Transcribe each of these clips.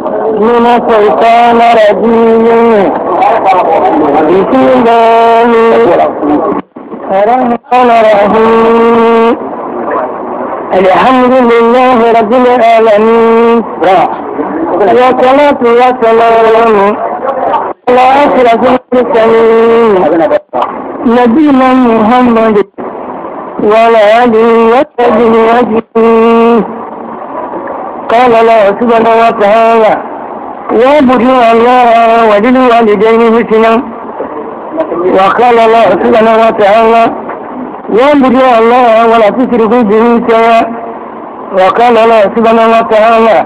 من الشيطان الرجيم بسم الله الرحمن الرحيم الحمد لله رب العالمين والصلاة والسلام على أشرف المرسلين نبينا محمد وعلى آله وصحبه أجمعين قال الله سبحانه وتعالى واعبدوا الله وبالوالدين حسنا وقال الله سبحانه وتعالى واعبدوا الله ولا تشركوا به شيئا وقال الله سبحانه وتعالى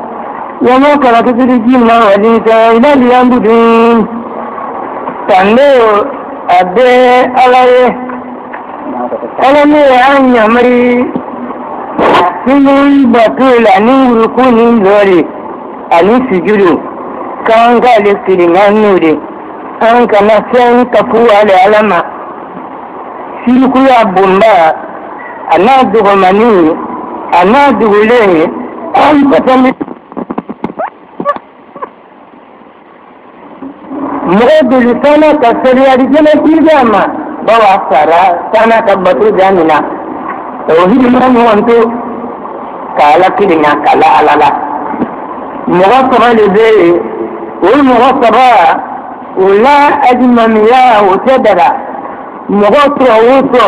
وما خلقت الجن والإنس إلا ليعبدون تنو أبي عليه ألم أن يمري sínú batula ní rukuni lórí alisujudu kan ga listiri nannure an kana sen kafuwa da alama shirku ya bumba ana dugo mani ana dugule an patami mudul sana tasriya dijana kijama bawa sara sana kabatu janina tauhid man wanto kala kirinya kala alala mughasaba libe wal mughasaba wala ajmamiya utadara mughasaba wuto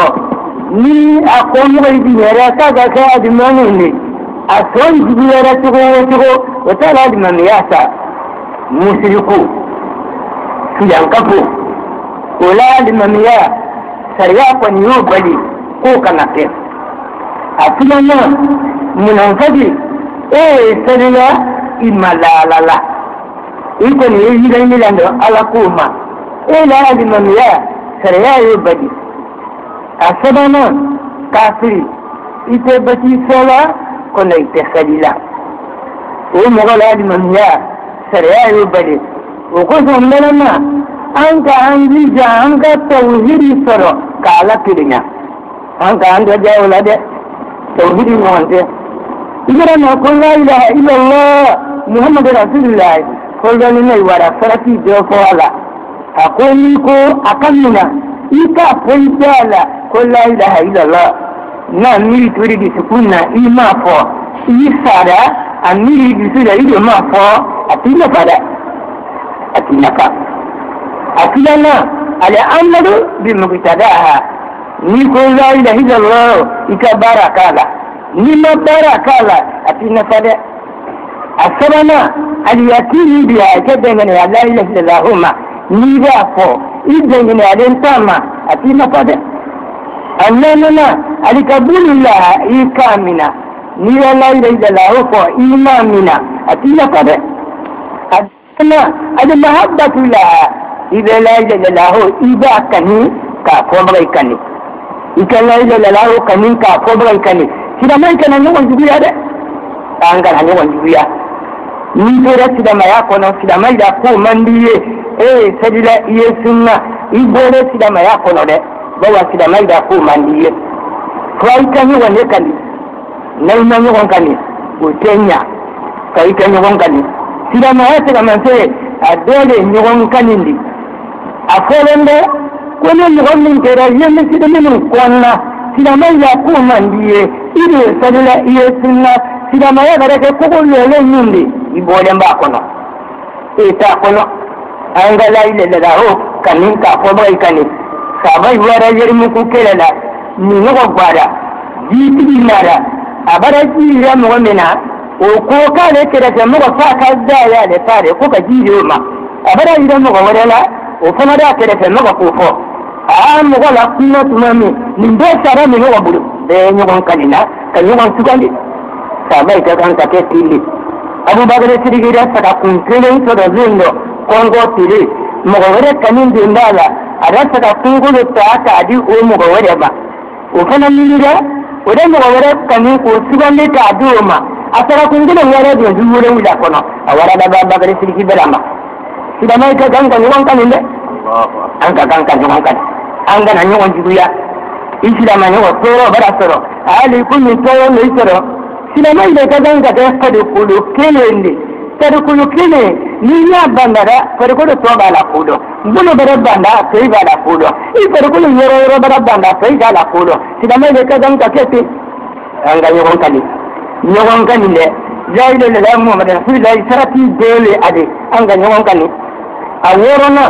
ni akomu idiyara kaga ka admani ni ason idiyara tugo wala ajmamiya sa mushriku siyankafu wala ajmamiya sariya ko ni yobali ko kanake atunana munafadi sadila imalalala iko ni yira milando ala kuma la adimamiya sariya yobadi asabana kafiri ite bati sala kona ite sadila mogala adimamiya sariya yobadi ko zombalana anka anjija anka tauhidi soro kala kirinya anka anda jawla de tauhidi wonte igara na ko la ilaha illa allah muhammad rasulullah ko dani mai wara sarati de ko ala akoni ko akamina ika pointala ko la ilaha illa allah na mi turi di sukunna ima fo isara amiri di sura ido ma fo atina fada atina ka atina ala amru bi muqtadaha ni ko la ilaha illa allah ika barakala ni ma barakala atina fada asabana aliyakini biya kedengene ya la ilaha illa allah ni ba fo idengene aden tama atina fada annana alikabulillah ikamina ni la ilaha illa allah fo imamina atina fada adna ad mahabbatullah ida la ilaha illa allah ibakani ka ko baikani ikalla ila lalahu kanin ka ko bai kane kida mai kana ne wani biya da an ga ne wani biya ni to da kida mai ko no kida mai da ko mandiye sadila iye sunna ibore kida mai ko no de bawa kida mai da ko mandiye kai kan wani kane nai nan wani kane ko tenya kai kan wani kane kida mai ta man sai a dole ni wani kane ndi a kolende kono muhammin kera yemme sida men konna sida mai ya ko mandiye ide sadila iye sunna sida mai ga ke ko lele nyinde ibole mba kono ta kono anga la ile la ho kanin ka ko bai kani sabai wara yermu ku kelela ni no gwada jiti nara abara ji ya mo mena o ko ka le kera ta mo fa ka da ya le tare ko ka ji ma abara ida mo wala o fana da kera ta mo ko fo mo la kunna tumami nimbe sara mi no wabulu be nyogon kanina kan nyogon sugandi sabai ta kan ta ke tili abu bagare sirigira saka kun kele to da zindo kongo tili mo gore kanin de ndala ada saka kungulo ta aka adi o mo gore ba o fana milira o de mo gore kanin ko sugandi ta aduma asara kungulo ngare de duure wula kono awara da bagare sirigira ma sidamai ka ganga nyogon kaninde an ka ganga nyogon kan an gana nyogon jiguya islama nyogon toro bara soro ali kunni toro ne soro sidamai da ka ganga ta kadu kudu kelende farkulu kile ni ya bandara farkulu to ba la fudo bunu bara banda sai ba la fudo I farkulu yoro bara banda sai ga la fudo sidama le ka dan ka kete anga yogon kani le jaile le la Muhammad Rasulullah sarati dole ade anga yogon kani aworona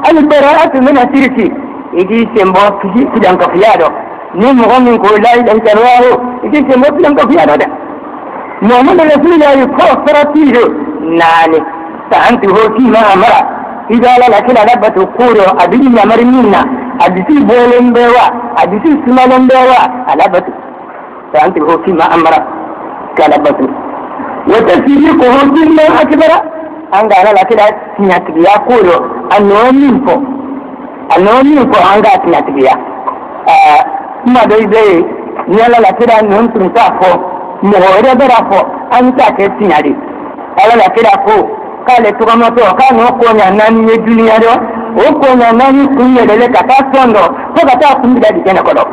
al bara'atu min asirki idi sembo kiji kidan ka fiyado ni mo min ko la ilaha illallah idi sembo kidan ka fiyado da Muhammad Rasulullah ko sarati nani ta'anti hoti ma amara idala la kila labatu kuro abin ya marmina adisi bolembewa adisi sumalembewa alabatu ta'anti hoti ma amara kalabatu wata siri ko hoti ma akbara anga la kila tinya kuro anomin ko anga tinya ma dai dai nyala la kila non tunta ko mo hore bara ko anta ke tinyari ala la kila ko kale tukamato kana ko nya nani ye dunia do o ko nya nani kunye dele kata sondo ko kata kumbida dikena ko do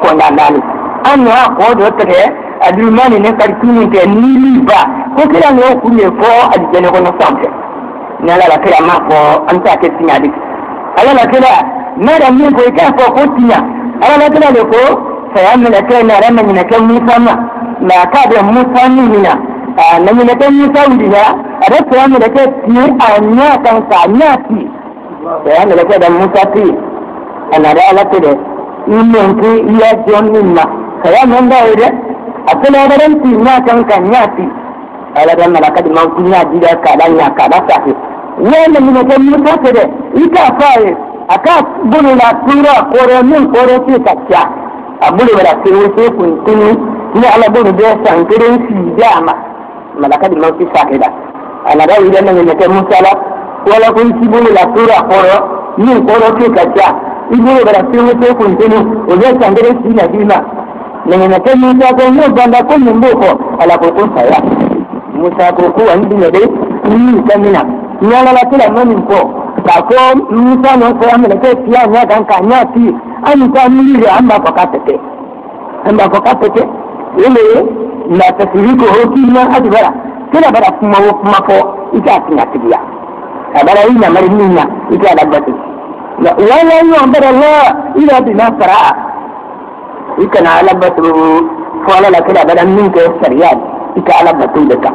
ko nani anwa ko do tere adumani ne kartuni ke nili ba ko kila no kunye ko adikene ko no sampe nyala la kila ma ko anta ke tinyadi ala la kila mara min ko ka ko tinya ala la kila ko sayamna la kana ramma min kan musama la ka da musamina nami na kan Musa wudiya ada sayamna la ka ti anya kan ka nyati sayamna la ka da Musa ti ana da ala ko de innon ki iya jonnina sayamna da ide akala da ran ti nya kan ka nyati ala da malaka di mau kunya dida kalanya kada sahi wala min kan Musa ko de ika fae aka bulu la tura kore min kore ti kakya abulu la tiru se kun tini ni ala bulu de sankirin si dama malaka di mauti sakida ana da idan nan ne kai musala wala kun si bulu la tura kore min kore ti kakya ibu la tiru se kun tini o de sankirin si na dima ne kai musa ko mu banda ko mun boko ala ko kun saya musa ko ko an dinga dai ni kamina ni ala la tira manin ko ko musa no ko amele ke tiya nya kan ka nya ti an ka mili amba ko katete ile na tasiri ko hoti na adibara kila bara kuma ko ita tinya tiya abara ina mari minna ita labati wala yo bara la ila bi nasra ikana labatu wala la kila bara min ko sariyad ita labatu deka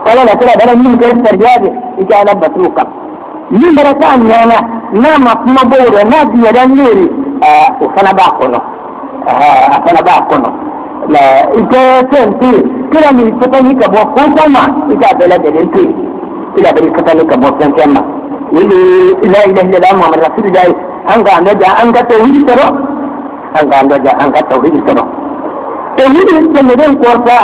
wala la kila bara min ko sariyad ita labatu ka min baraka nyana na makuma bora na biya dan yiri ufana ba kono la ite tenti kila mi fotani ka bo kama ita bela de denti kila beri fotani ka bo kama ili la ilaha illallah muhammad rasulullah anga anda anga tauhid tero anga tauhid tero tauhid ne den ko sa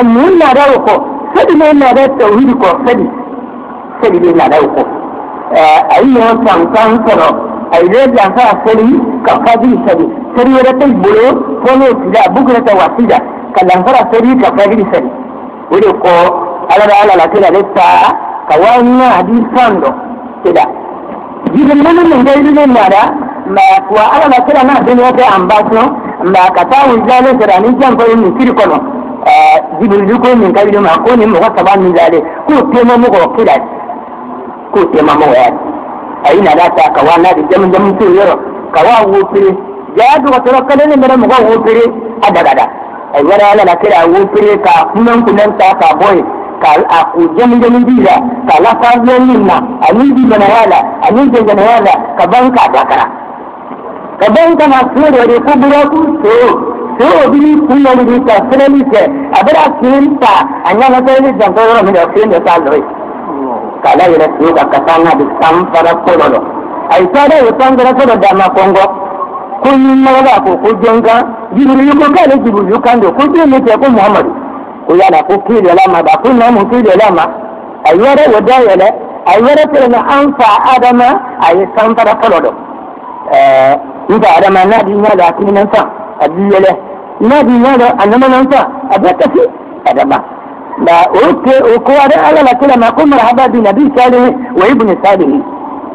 mun na da ko sadi ne na da tauhid ko sadi ne na da ko ayyo sankan tero ayre jansa sari ka fadi sari yara tai bolo kono tida bugura ta wasida kallan fara sari ka fadi sari wuri ko ala la kila letta kawanya hadisan do tida jibril mun ngai ne mara ma ko ala la kila na bin wata ambaso ma ka ta wujale sarani jan ko ni kiri kono jibril ko min kai ma ko ni mo ka ban ni dale ko tema mo ko kila ko tema mo ya aina da ta kawana da jamin to yaro kawa wufire ya duka tara kalene mera mo wufire adagada ai wala ala kira wufire ka kunan ta ka boy ka aku jamin dira ka la fa ninna ani di bana yala ka banka dakara ka banka na sura de kubura ku to bi kunan di ka sirali ke abara kinta anya na tare da goro mi da kin da saloi kala ira su ka kasana di samfara kololo ai sada utangara kodo dama kongo kun mala ko jonga jibril ko kale jibril kando ko ne te ko muhammad ko yana ko kire lama ba kun na mun kire lama ai wara wada yele ai wara tere na anfa adama ai samfara kololo ida adama na di nya da kinan sa abiyele na di nya da annama nan sa abaka fi adama لا أوكي وكوارع على لا كلا ما كل مرحبا بنبي صالح وابن صالح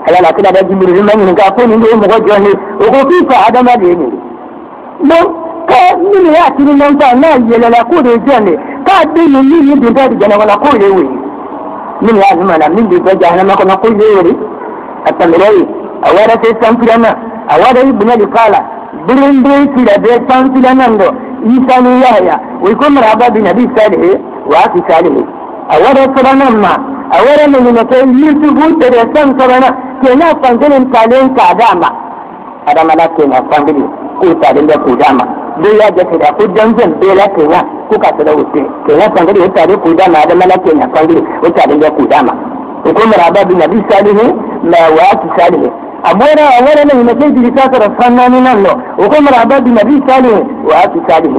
على لا كلا بجبريل من ينقافون إنه مغجوه وكيف عدم دينه لو كان من يأتي من أنت لا يلا لا كود الجنة كاد بين من يبين ذلك جنا ولا كود يوي min ya mana min bi jahannama ko ko yori atamrai awara te sampirana awara ibn al-qala birin bi tira de sampirana ndo isani yahya wa kum raba bi nabi salih wa fi salih awara sabanamma awara min ne ke yusufu de sampirana ke na fangelin talen ka dama ada malaka na fangeli ko talen da ku dama dai ya ga da ku danzan bela kenan kuka tada wuce kenan fangeli ya tare ku dama da malaka na fangeli ko talen da ku dama ko kuma raba bi nabi salih la wa fi salih awara ne ke di ta sara fanani nan no ko kuma raba bi nabi salih wa fi salih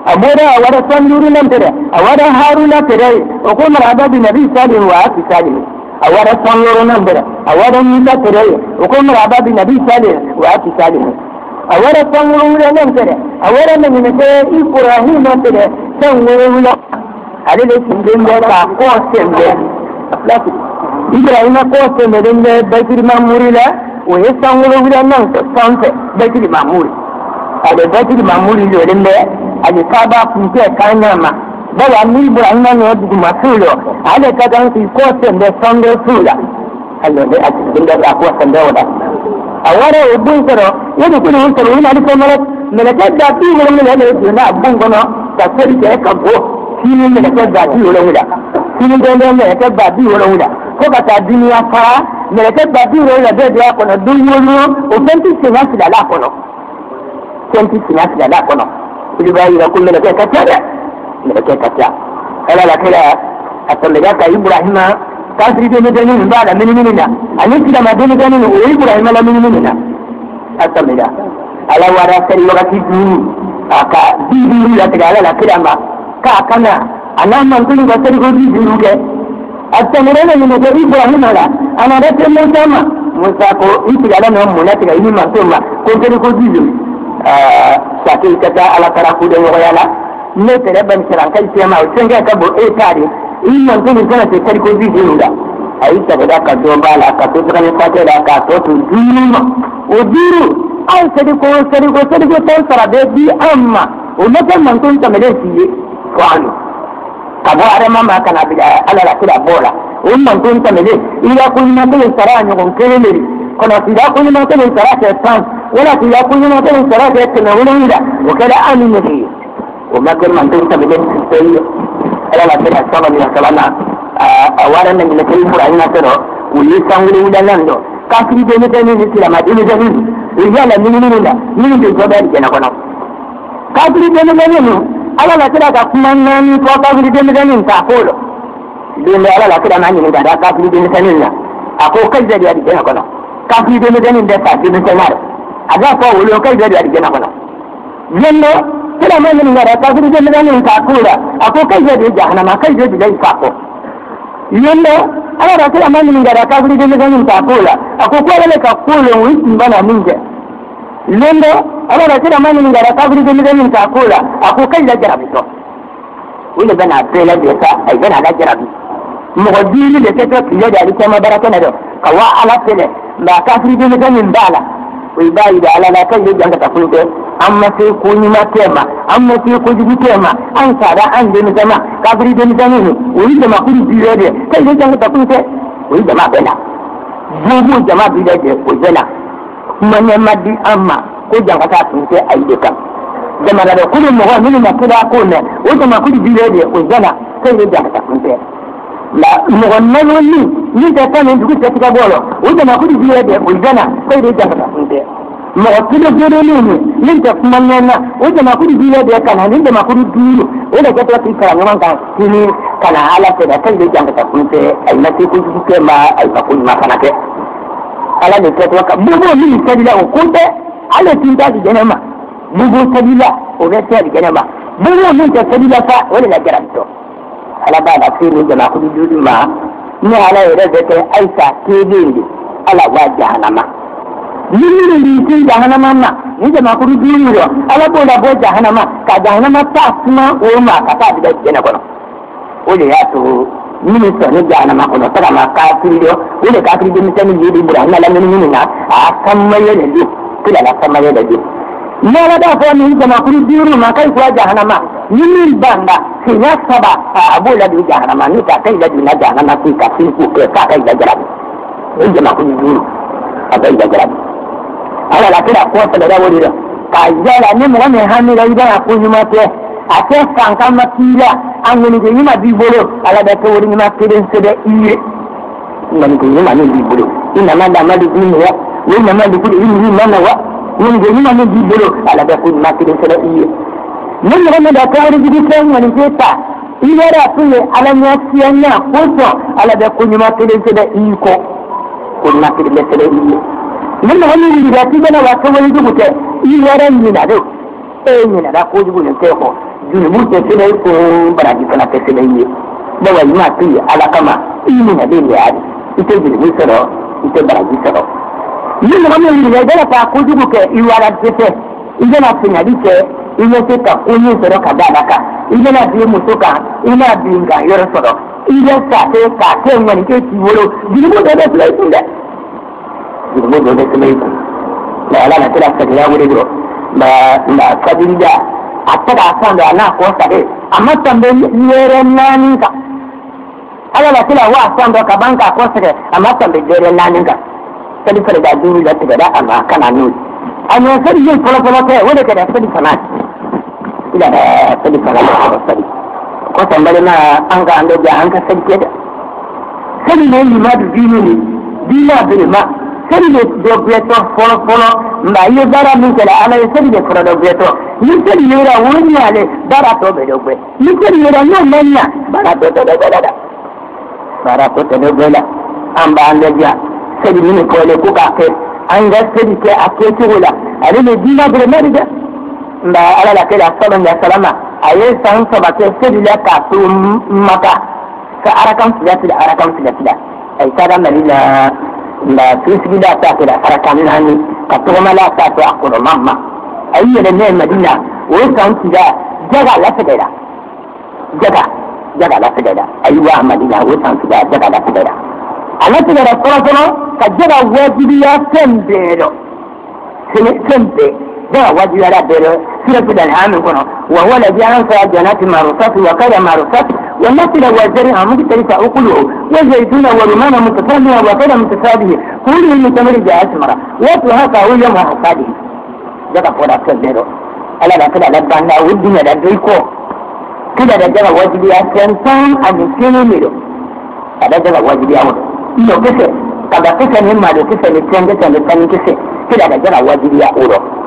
awara sanuru nan tere awara haruna tere ko kuma raba bi nabi salih wa fi salih awara sanuru nan tere awara musa tere ko kuma raba bi nabi salih wa fi salih awara sanuru nan tere awara ne ke ibrahim nan tere san wala alele tin da ka ko sembe ibrahim ko sembe da bakir mamurila o yesangulo wala nan sanse bakir mamuri ale bakir mamuri lo dembe ale kaba kunte kanyama bala mi ibrahim nan no dugu masulo ale kaga ko sembe sango sula allo de akidinda ko sembe wada awara ubun karo yadi kuni on karo ina ko malaka da ti wala ne na abun gono ka sari ke ka go kini malaka da ti wala kini da malaka da ti wala ko ka ta duniya fara malaka da ti wala da ko na dunyolo o fenti sinasi da la kono fenti sinasi da la kono ili bayi da kullu malaka ka ta malaka ka ta ala la kala atamega ka ibrahima kasri de medani bala minina ani kila madani gani o ibrahima la minina atamega ala wara sari wakati duni aka bibi la tegala la kirama ka kana anama nguli ga sari go bibi ruke atamere ne ne ibrahim ala ana da te musa ko itigala no munati ga ini masuma ko sari go bibi sakil kata ala taraku de ngoyala ne tere ban kiran kai tema o senga ka bo e tare in man ko kana te sari go bibi ruda ai ta da ka do bala ka to kan ka te da ka to duru o duru ay sadi ko tan sarabe bi amma o mata man kun ta mele fiye ko anu kabo are mama kana bi ala la kula bola o man kun ta mele ila kun ma ko sara nyo kon kele kono ila kun ma ko sara ta tan wala ila kun ma ko sara ta tan wala ila o kala anu ne o ma kun man kun ta mele sai ala la kula sama ni salana awara ne ne kai fura ina tero uli sangulu udalando kafiri de ne tani ni sila ma dini tani rijala minina de gobe na kono kafiri de ne ne ala la kira ka kuma nani ko kafiri de ne ta kolo de ne ala la kira nani ne da kafiri de ne tani na ako kai da yadi na kono kafiri de ne da ta de ne tani aga ko wolo kai da yadi na kono yendo kira ma ne da kafiri de ne ta kolo ako kai da jahannama kai da dai ko yendo ala da kira ma ne da kafiri de ne ta kolo ako ko wala ka kolo wisi bana minje lendo ala da kira mani ngara kafiri de mi ta kula ako kai da jarabi to wala bana bela de sa ai bana da jarabi mo godini de keto kiyo da alika mabaraka na do kawa ala tele la kafiri de mi bala wi bai da ala la kai de janga ta kunte amma sai ko ni ma tema amma sai ko ji tema an sada an de mi jama kafiri de mi jani wi da ma kuri biyo de kai de janga ta kunte wi da ma bela bubu jama bi da ko bela mane madi amma ko janga ta tunte aide kan jama da kullu mo wani na kida ko ne o jama kudi bile de ko jana sai ne janga ta tunte la mo wannan wani ni da kan ndu ta tiga bolo o jama kudi bile de ko jana sai ne janga ta tunte mo kudi bile ni ta kuma na o jama kudi bile de kan ni jama kudi dulu o da ta ti kara ngam kan ni kana ala ta da kai ne janga ta tunte ai na ti ku ke ma ai ka kun ma kana ke ala ne to ka bubu ni sabila o kunte ala tinta di janama bubu sabila o ne ta di janama bubu ni ta sabila fa wala la garanto ala ba da sai ni jama ku dudu ma ni ala yare da kai aisa ke dindi ala wa jahannama ni tin jahannama ma ni jama ku dudu ro ala ko da bo jahannama ka jahannama ta kuma o ma ka ta da janama o le ya to mini sani jahannama kono saka ma kafiri do wole kafiri de misani yidi ibrahim la mini na a kamaye da do kila la kamaye da do na la da fa ni jama kuri biru ma kai kuwa jahannama ni banda kina saba abu la du jahannama ni ka kai la du na jahannama ki ka fi ku ke ka kai da jarabi in jama ku duru abai da jarabi ala la kira ko ta da wuri da ka yala ni mo ne hanni da ida ku ni ma te ate sanka makira an ni ni ma bi bolo ala da to wuri ni ma kidin se da iye man ko ni ma ni bi bolo ina ma da ma di ni wa ni ma di ku ni ma na wa ni ni ma ni bi bolo ala da ku ni ma kidin se da iye min ne da ta wuri gidi kan wani ta iwara tuye ala nya siyanya ko ala da ku ni ma kidin se da iko ko na kidin se da iye min ne da ti bana wa ta wuri gidi iwara ni na do ni na da ko jibu ne te ko junubu te se dai ko baraji kana te se dai da wai ma ti ala kama ini na dai ya ite junubu sero ite baraji sero yin na mun ne da ta ko jibu ke iwara te te ije na tinya dike ije te ka ko ni sero ka da ka ije na bi mu to ka ina bi nga yoro sero ije ka te ngani ke ti woro junubu da play tun da junubu da play tun la ala na tira ka ya wuri bro ba kabinda atada asando ana ko sabe amma tambe yere nani ka ala la kila wa asando ka banka ko sabe amma tambe yere nani ka sai fara da duru da tigada amma kana nu amma sai yin folo ke wanda ka da sai sanat ila da sai sanat ko sai ko tambale na an ga ando ja an ka sai ke da sai ne limadu dinu ne dina bil ma sai ne dobleto folo mba ye bara min kala ala ye sai de foro dobleto ni sai yera woni ale bara to be dogbe ni sai yera no manya bara to da bara to da gola amba ande ja sai ni ko le ku ka ke an ga sai ke ake ti wala ale ne dina bre marida mba ala la kala salama aye san saba ke sai la ka tu maka ka arakan sida ai tada malila la fisgida ta kala arakan hani katoma la ta to akoro mamma ayi ne madina o kan tida jaga la federa jaga la federa ayi wa madina o kan tida jaga la federa ala federa kono ka jaga wajibi ya sembero sembe da wajibi ya bero sira fidan amin kono wa wala bi an sa janati marusat wa kada marusat wa nasila wa zari'a muktarisa ukulu wa zaytuna wa rumana mutasabiha wa kada mutasabihi kullu mutamari ja asmara wa tu haka wa yama hasadi daga foda sembero ala da kada da banda wudin da dai ko kada da jaga wajibi ya san amin kene miro ada jaga wajibi ya wudo iyo kese kada kese ne ma do kese ne tende kan kese kada da jaga wajibi ya wudo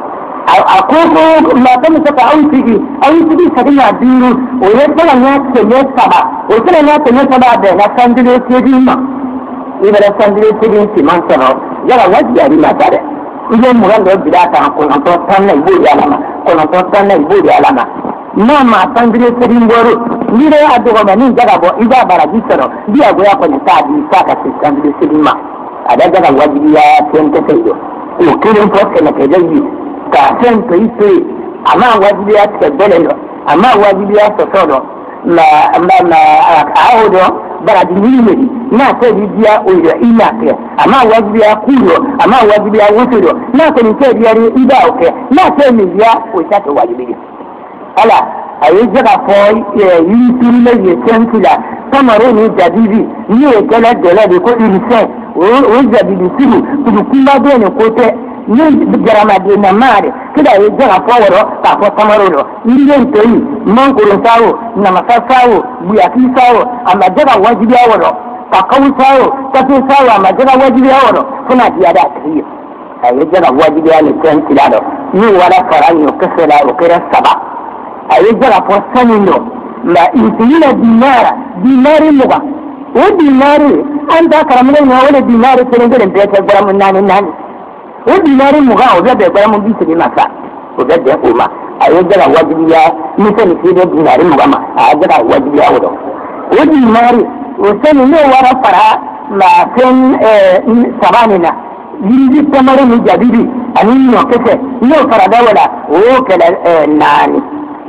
akoko ma ta mutaka auti sadina biru o ya tala ya tele saba o tala ya tele saba da na sandile tedima ibara sandile tedin ti mantano yara waji ya rima tare ile murando bidata ko na to tanna ibudi alama ko na to tanna ibudi alama na ma sandile tedin goro nire adogo mani jaga bo iba baraji sero dia go ya ko ni tadi saka sandile tedima ada jaga waji ya tente sedo o kire ko na keji ka sen to ise ama wajibi ya tebelelo ama wajibi ya sosodo na aodo bara dinile na te dia oyo ina ke ama wajibi ya kuyo ama wajibi ya wosodo na ko ni te dia ri ida oke na te mi ya o ta to wajibi ala ayi jaga fo yi tille ye sentila tamaro ni jadidi ni e kala de ko irisen o jadidi siru kuma de ne ko te ni garama de na mare kida ye jaga faworo ka fo tamaroro ni yen toyi mangoro sawo na masasawo buyaki sawo ama jaga wajibi aworo ka kawu sawo ka te sawo ama jaga wajibi aworo kuna dia da kriyo ay jaga wajibi ale kan tilado ni wala faranyo kasala o kira saba ay jaga fo sanino la intina dinari muga o dinari anda karamne na wala dinari tengere bete garam nani o dinari muga o da garam bi se masa o da de kuma ay jaga wajibi ya misali fi de dinari muga ma ay jaga wajibi ya wodo o dinari o sani ne wara fara la ten sabanina yindi tamare ni jadidi ani no kese no fara da wala o kala nani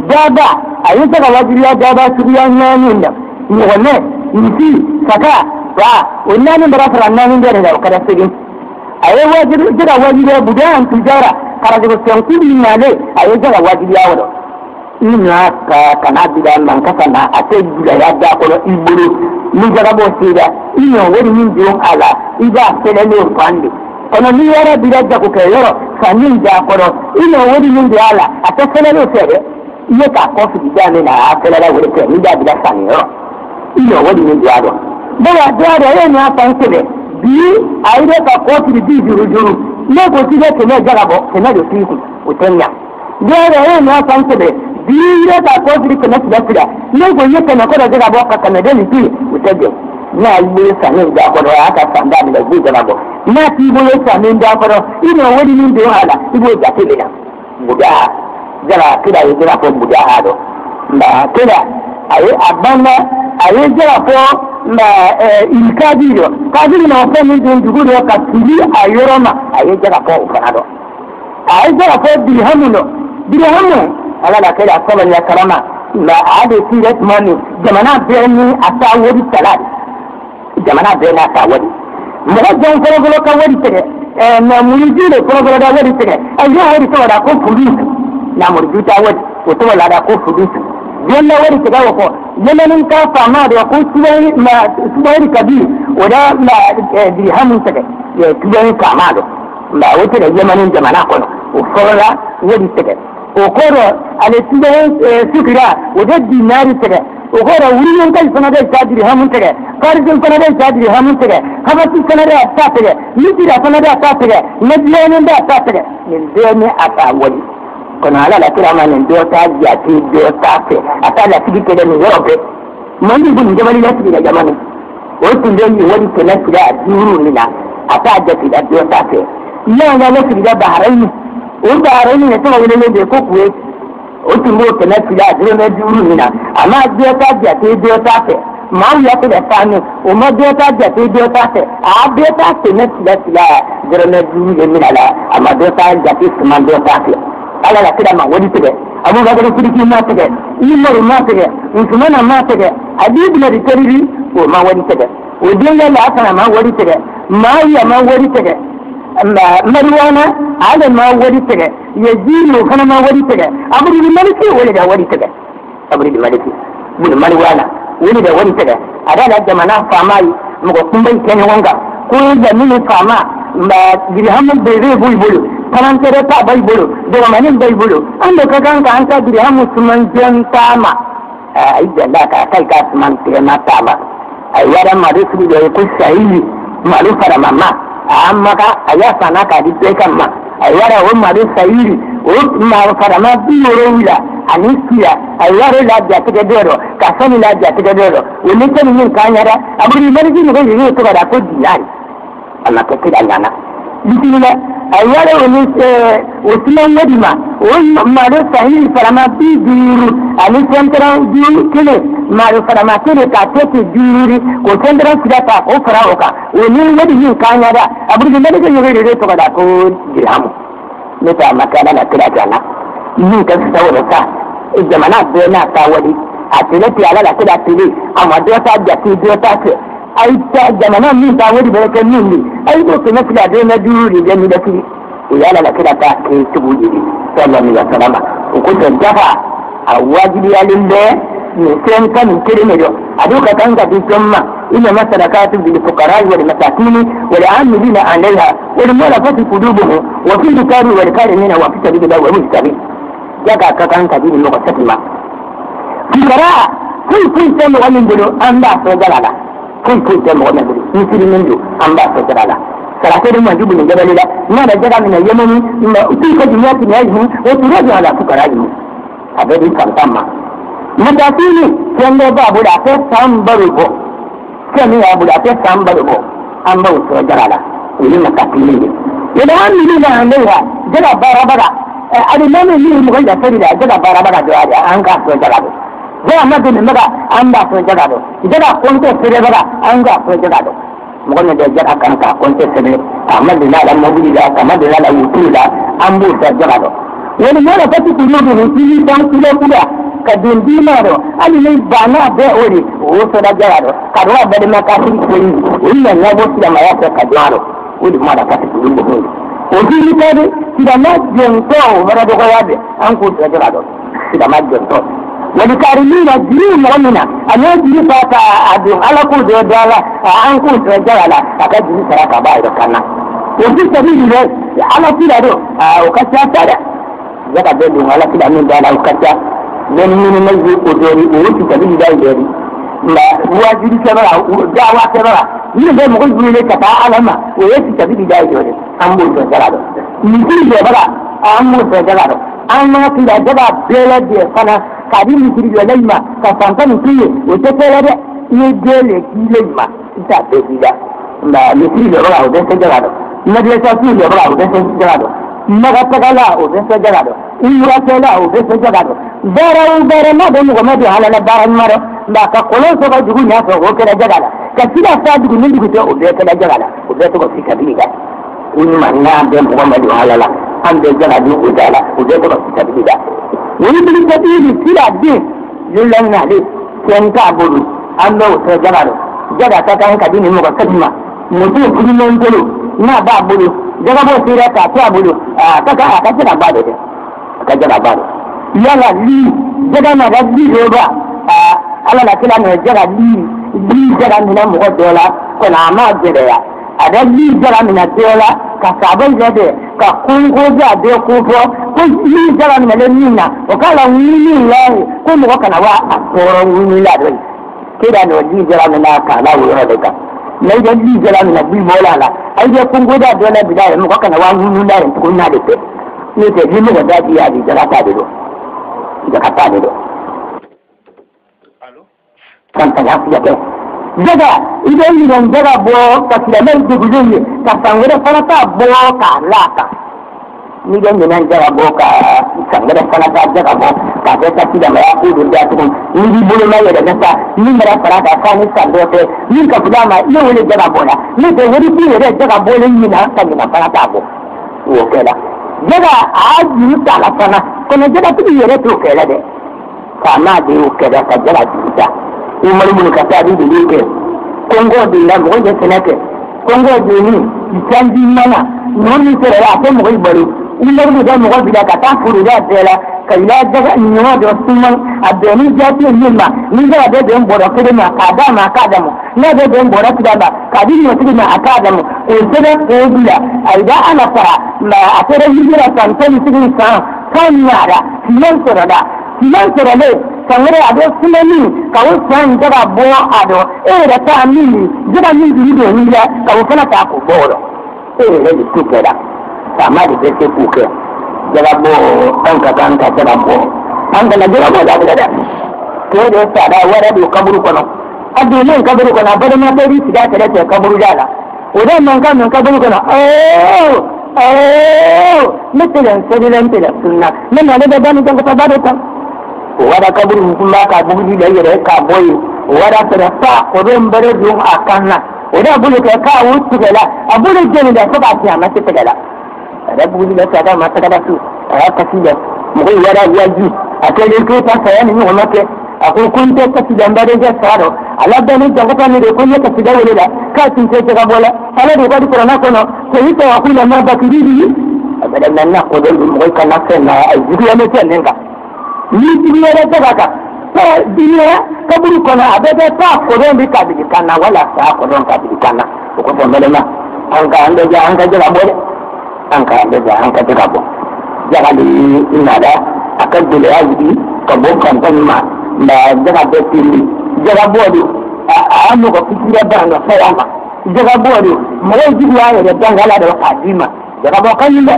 daba ayi jaga wajibi ya daba subiya nani nda ni wala ni saka ba wannan bara fara nani da kada sigin ayi wajibi jaga wajibi ya budan tijara kara da san kudi nale ayi jaga wajibi ya wado ina kana bila man kasana ate bila ya da ko iburu ni jarabo sida ina wori min biyo ala ida sele le fande kono ni yara bila da ko kayo sanin da ko ina wori min biyo ala ate sele le sede iye ka ko fi da ne na sele la wori ke ni da bila sanin yo ina wori min biyo ado bala da ya ni afan sede bi aide ka ko fi di juru ne ko ti ke ne jarabo ke na do tiku utenya ya ni afan sede biire ka ko firi kana tida ne go yeke na ko da ga bo ka kana deni ti utege na ibe sanin da ko da aka sanda da go da bo na ti bo ye sanin da ko ina wadi min do hala ibo ja te da buda jara kida ye jara ko buda hado na kida ayi abanna ayi jara ko na ilkadiro kadiri na ko min do dugu do ka tili ayoroma ayi jara ko ufanado ayi jara ko dirhamuno ala la kala sama ya karama la ade tiret mani jamana beni ata wodi salad jamana beni ata wodi mo jon ko ko ka wodi tere na muriji le ko ko da wodi tere ayo wodi to da ko police na muriji ta wodi ko to la da ko police den na wodi tere ko yananin ka fama da ko suwai kabi wada la dirhamun tere ya tuwai kama do la wodi da yamanin jamana ko o fora wodi tere okoro aletibe sukira wada dinari tere okoro wuriyon kai sanade sadiri hamun tere farijin sanade sadiri hamun tere habati sanade ta tere mitira sanade ta tere najlene da ta tere min deni ata wali kono ala la kirama nin do ta jati do ta fe ata la tibike de ni yorobe mandi bun jabali la tibike jamani o tunde ni wali tele tira duru ni la ata jati da do ta fe ya na la tibike bahrain o bahrain ne to wele de ko kuwe o tumbo tele tira duru na duru ni na ama do ta jati do ta fe ma ya ko da tani o ma do ta jati do ta fe a do ta fe ne tira duru na duru ni la ama do ta jati man do ta fe ala la kida ma wadi tege abu bakar sidiki ma tege umar ma tege usman ma tege habib na ritariri o ma wadi tege o dinga la asana ma wadi tege ma ya ma wadi tege marwana ala ma wadi tege yazilu kana ma wadi tege abu di maliki wala da wadi tege abu di maliki bin marwana wani da wadi tege ada da jamana famai mu ko kumbai kenan wanga ko da mini fama ma dirhamun bai zai bulbulu karantar ta bai bulu daga manin bai bulu an da ka ganka an ta dirhamun suman jan tama ai da la ka kai ka suman tirana tama ai yaran ma da su da ku sai malu fara mamma amma ka aya sana ka di kai kan ma ai yara wa ma da sai o ma fara ma biyo wila anisiya ai yara la ja ta dero ka sani la ja ta dero wani kan yin kanyara aburi marji ne ga yi to da ko dinari Allah ka kida nana bismillah ayare woni usman wadima won maro sahil farama bi diru ali centra di kele maro farama kele ka tete diru ko centra sidata ko faraoka woni wadi yin kanya da aburgi ne daga yore to kada ko dirhamu ne ta makala na kira jana ni ka sawara ta jamana be na ta wadi a tilati ala la kida tili amma do ta jati do ta ai ta jamana min ta wadi barkan min ni ai to kuma kila da na duri da ni da ki ya la kila ta ke tubuji sallallahu alaihi wasallam ko ta dafa a wajibi alinde ne sai kan kire ne do a duka kan ga dijamma ina masadakatu bil fuqara wal masakin wal amilina alaiha wal mulafati qulubuhum wa fi dikari wal karimina wa fi sabilillah wa mustaqim yaga ka kan ka din lokacin ma fuqara kun sai wannan gudu an ba so galala kun ta mu wannan guri musulmin do an ba ta dalala sarate da majibu ne gabalila na da jaga min yamani ma uti ka dunyati ne yi wa turaju ala fukara yi abadi kamtamma madatini kendo ba buda ta sambaru ko kemi ya buda ta sambaru ko an ba su dalala ni makatini ne idan an ni na alaiha jaga barabara alimani ni mu ga farida jaga barabara da an ga su dalala zai madin maga an ba su jaga do jaga konte sire maga an ga su jaga do mo ne da jaga kan ka konte sire amma dina da mabudi da amma dina da wutu da an bu da jaga do wani ne da fati ku ne ne shi dan kula kula ka dindi ma do ali ne ba na da ori o so da jaga do ka do ba da ma ka shi ko yi wannan ya bo da ma ya ka do o di ma da ka ku ne o ji ni ka de da na jen ko bara do ko ya de an ku da jaga do sida ma jonto wani karimina jiri mu'mina ane jiri fata adu ala ko do dala an ko to jala aka jiri saraka ba ida kana wani sabili ne ala sida do o kasa tada yaka be dum ala sida min dala o kasa men min nayi ko dori o wuti sabili dai dori ma wajiri sabara dawa sabara ni be mo ko jiri ka ta alama o yati sabili dai dori an bo to jala do ni jiri bara an mo to jala do an ma sida jaba bele de kana kadi misiri yo leima ka fanta misiri o te pele ni dele ki leima ita te dida na misiri yo ra o de se jagado na de sa ti yo ra o de se jagado na ga tagala o de se jagado imra tela o de se jagado bara na de mo me hala na bara maro da ka kolo so ga jugu nya so o kera jagala ka sida sa jugu ni jugu o de kera jagala o de to ko sikabiliga in manna de mo me hala la an de jagado o dala o de to ko sikabiliga wani bin tafiye sila din lullan na le ken ka bulu an da wata jaga ta kan ka dini muka kadima mutum kudi non tolo na ba bulu jaga bo sira ta ta bulu ta ka aka jira ba da aka jira ba da yala li jaga na da li roba ala la kila ne jaga li jaga ni na mu dola ko na ma jere ya ada li jaga ni na dola ka sabon jade ka kungo ja de ko ko ni jara ni le nina o kala ni lahi ko mo kana wa akoro ni la do kida no di jara na ka la wo ra de ka ne da di jara na bi mola la ai de kungo da do la bi da mo kana wa ni la ko na de te ni te ni mo da di ya di jara ta de do da ka ta de do allo kan ta ya ke jaga idan ni dan jaga bo ka tilamai de gujuni ka sangure fara ta bo ka laka ni dan nan jaga bo ka sangure fara ta jaga bo ka ta tilamai aku dun da tukun ni di bolo mai da nasa ni mara fara ta ka ni sandote ni ka fula ma ni wani jaga bo la ni to wani fi da jaga bo ni na ka ni fara ta bo wo kela jaga a ji ta la fana kono jaga ti yere to kela de ka ma de wo kela ka jaga ti ta umar mun ka ta di ke kongo di la mo je senate kongo di ni itandi mana non ni sere ya ko mo bari umar mun da mo bi da ka ta furu da dela ka ila daga ni no do suman adeni jati ni ma ni da de mbora ko de ma ka da mo na de mbora ti da ba ka di ni ti ma aka da mo ko sere ko bila aida ana fara ma atere hijira tan tan ti sa kan yara nan sere da nan sere le sangre ado sunani kawo san jaga bo ado da ta mini jaga mini do ni ya kawo kana ta ko boro le di tukera sama di bete kuke jaga bo an ka jaga bo an da jaga bo da ko da sa da wara do kaburu kono ado ne kaburu kono bada ma ta ri siga ta da kaburu jala odan man kan kaburu kono mutilan sadilan tila sunna nan da bani kan ka bada ta wada kaburu kuma ka bugi da yare ka boye wada ta ko don bare dun akanna wada bulu ka wuce gala abulu jeni da ka ba ta mata ta gala da bugi da ta mata da su a ka ci da mu wada yaji akai ko ta sayani ni wannan ke akwai kun ta ci da bare da saro alabda ni da ka ne da kun ta ci da wala da ka tin ce ta bola ala da ko korona kono ko yi ta ku da ma ba kidi abadan nan na ko da mu kai na sai na aji ya ne ta ne ka ni dinere tabaka to dinere kaburu kono abebe ta ko don bi kabidi kana wala ta ko don kabidi kana ko ko melema anka ande ja anka jara bole anka ande ja anka jara bo jara di inada akad dole azbi ko bo kan tan ma da jara be tili jara bodi anu ko fikira ba no sayama jara bodi mo jibi ya ya dangala da kadima jara bo kan yimbe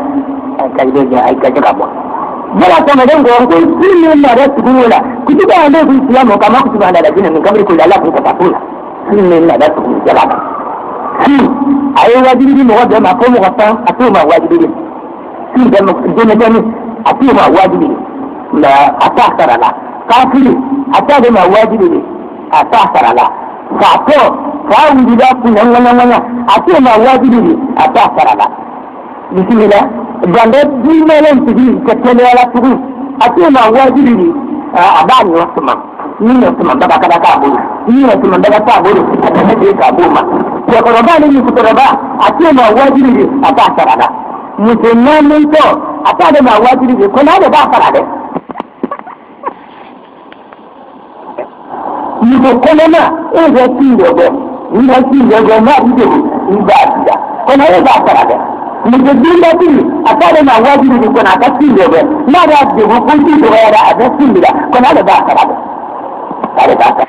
anka ide ja ai ka jara bo bala ta madan go ko kullu na da tukula kutuba ande ku islamu kama kutuba da dinin min kabri kullu Allah ku ta kula kullu na da tukula ayi wajibi mo da ma ko mo ta atuma wajibi shi da mo da ne atuma wajibi la atasara la kafiri atada ma wajibi atasara la fa ko fa wudi da ku nan atuma wajibi atasara la bismillah bande dimelen tigi ketele ala tugu atuma wajibi abani wasma ni wasma baba kada ka bulu ni wasma baba ka bulu atane de ka buma ko ko bani ni kutoroba atuma wajibi atasara la musulman to atada ma wajibi ko na da ba fara de Ibo kolema eze tindogo. Ina tindogo na ido ibada. Kona eza akarabe. Mujibinda tili atale na wajibu ni kona akatindogo. Nada jibu kuntidogo ya adasindira. Kona eza akarabe. Kale baka.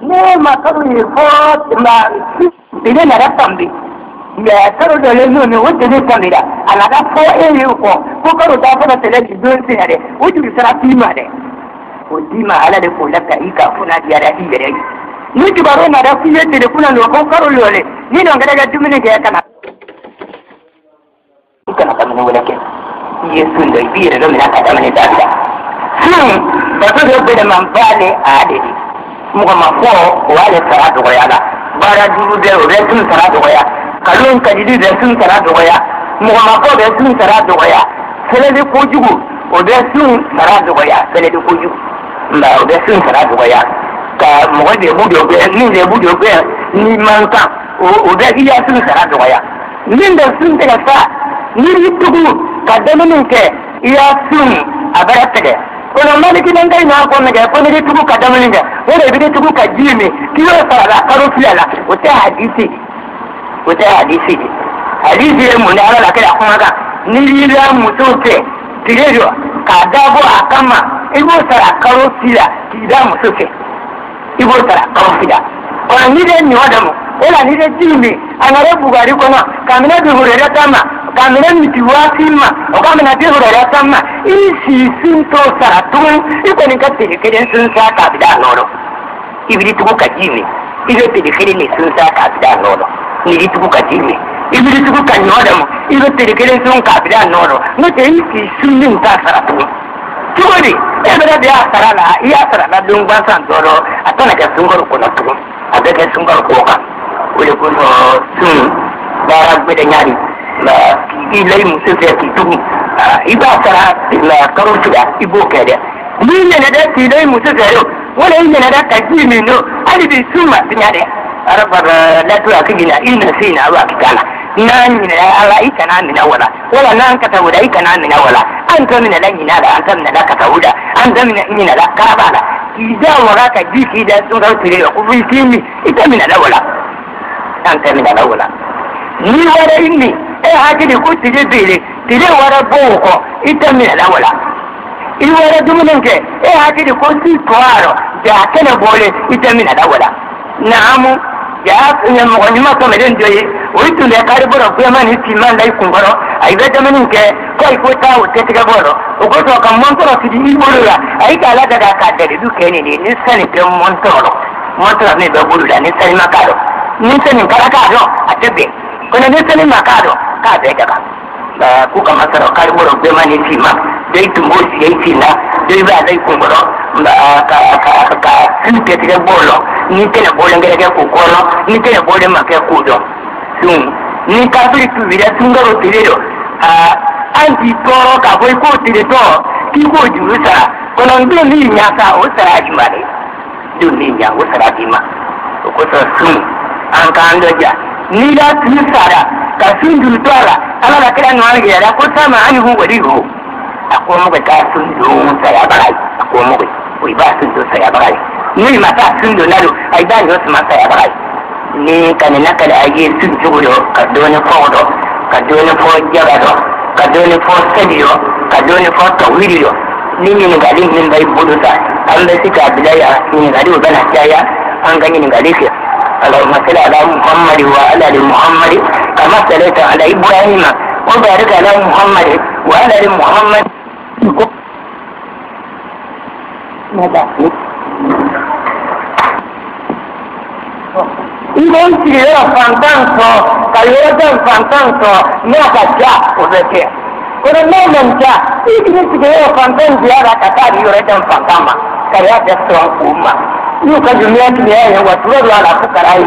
Ne makaru yifo ma ile na rafambi. Ya karo dole ne wanda ne kamera. Ana da fo eri ko karo da fara tele don sinare. Wuju sara tima de. Udima ala de kula ka ika funa dia da ire ni tibaro na da fiye de kuna no ko karo lole ni no ngada ga tumine ke kana kana kamene wala ke yesu ndo ibire ndo mina ka kamene dada ba to do be man bale adedi mu ko mafo wale salatu ko yala bara duru de o retun salatu ko ya kalon kadidi de sun salatu ko ya mu ko mafo de sun salatu ko ya sele de ko jugu o de sun salatu ko ya sele de ko jugu mba o de sun salatu ko ya ka mo de bu do be ni de bu do be ni manka o de iya sun salatu ko ya nin da sun de sa ni tugu ka de min ke iya sun abarata de kono maliki nan dai na ko ne ga ko ne tugu ka da min ga o de bi tugu ka jimi kiyo sala karo filala o ta hadisi hadisi mu ne ala kala kuma ga ni la mutote tirejo ka dabo akama ibo sara karo fila tida mutote ibo sara karo fila kono ni de ni wadamu ela ni de jimi anare bugari kono kamina bi hurera tama kamina mitiwasima o kamina bi hurera tama isi sinto sara tun iko ni ka tiri keden sun sa ka bida nono ibiri tugu ka jimi ibe tiri keden ni sun sa ka bida nono ni tugu ka jimi ibiri tugu ka nyodamu ibe tiri keden sun ka bida nono no te isi sunin ta sara tun tugoni ebere de asara la dung bansan doro atana ka sungor ko na tun adake sungor ko ka wele ko sun bara be de nyari la ilay musese ki tugu iba sara la karotuga ibo kede ni ne da ti ilay musese yo wala ni ne da ka jimi no ali bi suma tinyade araba la tu akigina inna sina wa kikala nan ni ala ikana mina wala nan ka tawuda ikana mina wala anta mina la ina da anta mina la ka tawuda anta mina ina la karabala ida wala ka jiki da sun ga tire ko bi timi ita mina la wala anta mina la wala ni wala inni hakidi ko tire wala boko ita mina la wala in wala dumuninke hakidi ko si twaro da kana bole ita mina la wala naamu ya nyamo nyuma to meden doye oitu le kariboro ko mani timan dai kungoro ai beta maninke ko ko tawo tetiga boro o ko to kam montoro tidi iboro ya ai kala daga ka dede du kene ni sani ke montoro ne be buru da ni sani makado ni sani kala ka do atebe ko ne sani makado ka be daga ku kama saro kariboro ko mani timan dai tumbosi ai tina dai ba dai kungoro ka tetiga bolo ni tena bole ngere ko kono ni tena bole make kudo ni kafiri tu vida tungaro tirero anti toro ka boy ko tireto ki ko jurusa kono ndo ni nyaka o sara jumare do ni nya o sara bima ko so sun an ka ando ja ni la tsara ka sun dultora ala la kira ngwa ngi ya ko sama ani hu wadi ho ako mo ka sun do saya barai ako mo ko iba sun do saya barai ni mata sun do nalo ai dan yo sama saya barai ni kanina kala aje sun jugo ka doni fodo ka doni fo jabado ka doni fo sediyo ka doni fo tawhidiyo ni ngali min bai buduta an da sika bilaya ni ngali bana jaya an gani ngali ke اللهم صل على محمد وعلى ال محمد كما صليت على ابراهيم وبارك على محمد وعلى ال محمد ماذا Iban sirera fantanso, kayodan fantanso, naka ja obeke. Kono nomenta, iban sirera fantanso ya katari yoredan fantama, kaya da strong umma. Yuka dunia kiya watu wala fukarai.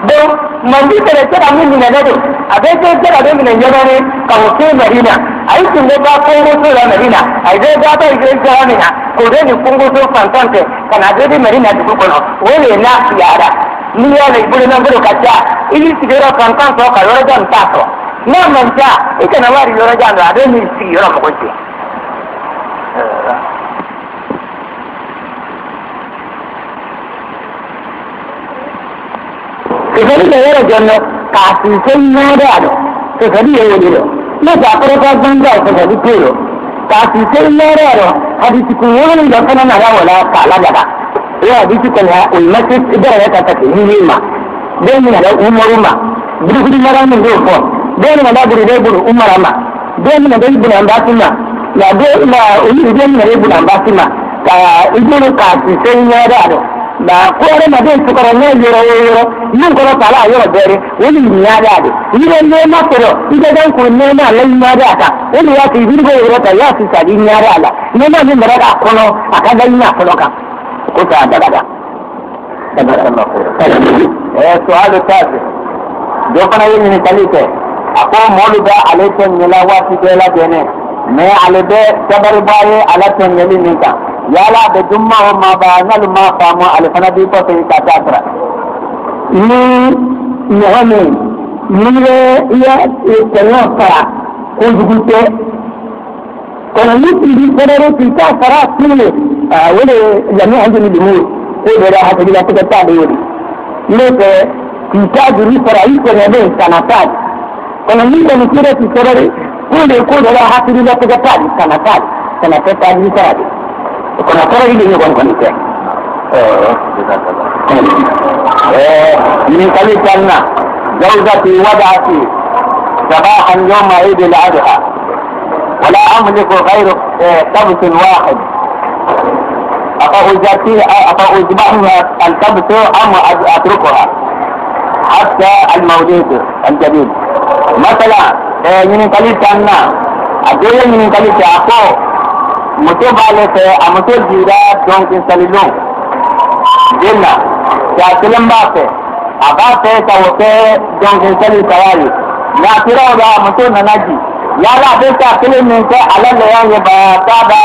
Don mandi tere mimi na nado, abete tere mimi na nyamane kawote marina. Ai tungo ba kongo to la marina. Ai de ba ba ide marina. Ko de ni kongo to fantante, kana de marina du kono. Wole na kiara. Ni ya le bule na ngoro kacha ili sigero kankan so ka yoro jan taso na manja ikana wari yoro jan da de ni si yoro mo konti ila yara janna ka su sai na da do to sabi yayi do na da fara ka banga ko da dikero ka su sai na da do hadisi ko wani da kana na wala ka la da ya hadisi ko ya ulmati idara ta ta ni ma den na da umuruma buru mara mun do ko den na da buru umarama den na da ibn ambatima ya do ila uli den na ibn ambatima ka ibn ka su sai na da do ba ko re ma den su ko na yoro yin ko ta la yoro bere wani ni ya da ni ne ma ko ida dan ko ne na lai ma da ta wani ya ti birgo yoro ta ya su sadi ni ya da la ne ma ni mara da ko no aka da ina ko ka ko ta da da سؤال التاسع جوكنا يمين كليته أكو مولدا عليكم نلاواتي بلا جنة ما على ده كبر باي على تنجلي نيكا يلا بدمما وما بانال ما فامو على فنادي بطي كاتاترا نعمي يا تنوفا كنت كنا نتيجي كنا نتيجي فرا كله ولا جميع عندنا الأمور ولا حتى بلا تكتاب يوري لكن kitabu ni faraiko na leo sanatani kuna mimi nikira kisorori kule la hatiri la kujatani sanatani ni saradi kuna sura ile ni kwa kanisa من قليل أن زوجتي وضعتي صباحا يوم عيد الأضحى ولا أملك غير كبس واحد أفأذبحها الكبس أم أتركها حتى المولد الجديد مثلا من قليل أن أقول من قليل أقول متوبة أمتو جيرا دونك سليلون جنة شاكلم باسه أباسه كوكي دونك سليل سوالي ناكرا ودا أمتو نناجي yala beta kile minke alale yange ba taba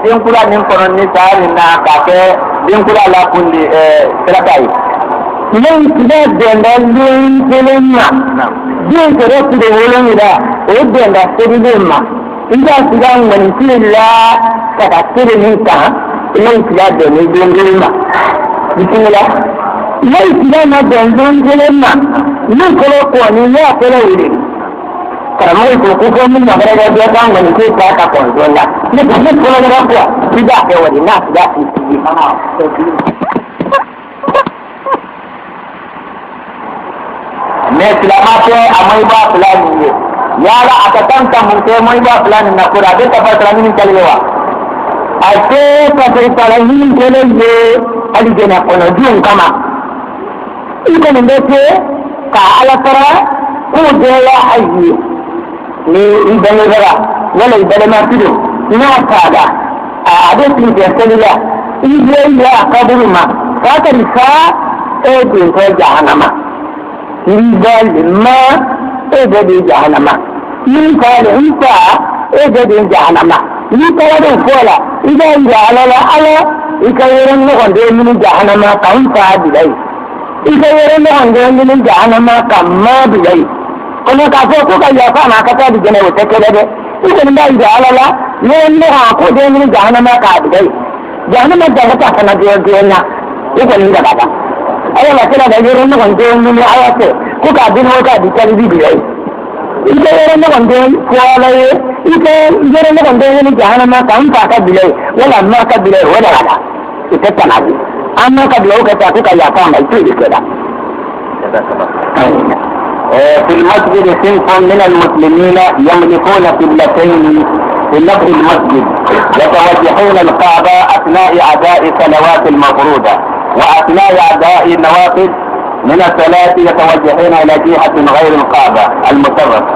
dinkula ninkono ni tari na kake dinkula la kundi selakai len kida denda len kelenya din kere kide wolen ida o denda sedilema ida kida ngani kila kata kide ninka len kida denda dendilema bismillah len kida na denda dendilema len kolo ko ni ya kolo wili karamai ko min na gara da kan wani ko ta ka konzola ne ba ne ko na ko bida ke wani na da shi ana ne tilamate amai ba fulani ne yara aka tanta mun sai mai ba fulani na kura da ta fara min kallewa a ce ka sai talahin kelele alijena kono jun kama iko ne ce ka alatara ko da ya hayyi ni idan gara wala idan ma tudu ina fada a abin da salila idan ya kaburu ma ka ta risa din ko jahannama idan ma din jahannama ni ka da insa din jahannama ni ka da fola idan ya alala ala ikayeran no wanda min jahannama kan fa bilai ikayeran no wanda min jahannama kan ma bilai kono ka fo ko ka ya fa na ka ta di gene wote kele de idan da ida alala ne ne ha ko de ni jahannama ka di dai jahannama da ka ta na de na idan ni da ba ayo la kila da yoro no gonje ni ayate ko ka din ho ka di kali di dai ida yoro no gonje ko ala ye ida yoro no gonje ni jahannama ka am fa ka di dai wala ma ka di dai wala ala ita ta na di amma ka di ho ka ta ko ka ya fa mai ti di keda في المسجد صنف من المسلمين يملكون قبلتين في نفس المسجد يتوجهون الكعبة أثناء أداء الصلوات المفروضة وأثناء أداء النوافل من الصلاة يتوجهون إلى جهة غير الكعبة المسرة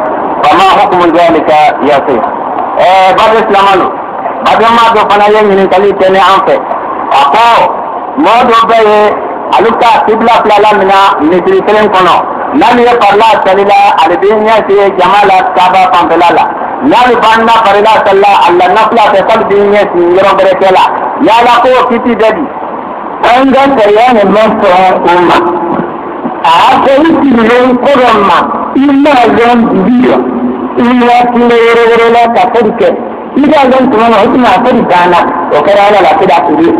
فما حكم ذلك يا شيخ؟ بعد الإسلام بعد ما دفنا يمين كليت نعمته أقول ما دفع ألوكا قبلة فلا منا مثل سلم كنو نام يقرلا سليلا الدنيا في جمال كعبة فانبلالا نام فانا فرلا سلا الله نفلا تقل الدنيا في يوم بركلا يا لاكو كتي ددي أنجا سيان المنصر أمة أعطي تلين قرما إلا يوم بيو إلا تلين لا تفرك إذا لم تمنع حكمة فرقانا وكرانا لا تدع تدي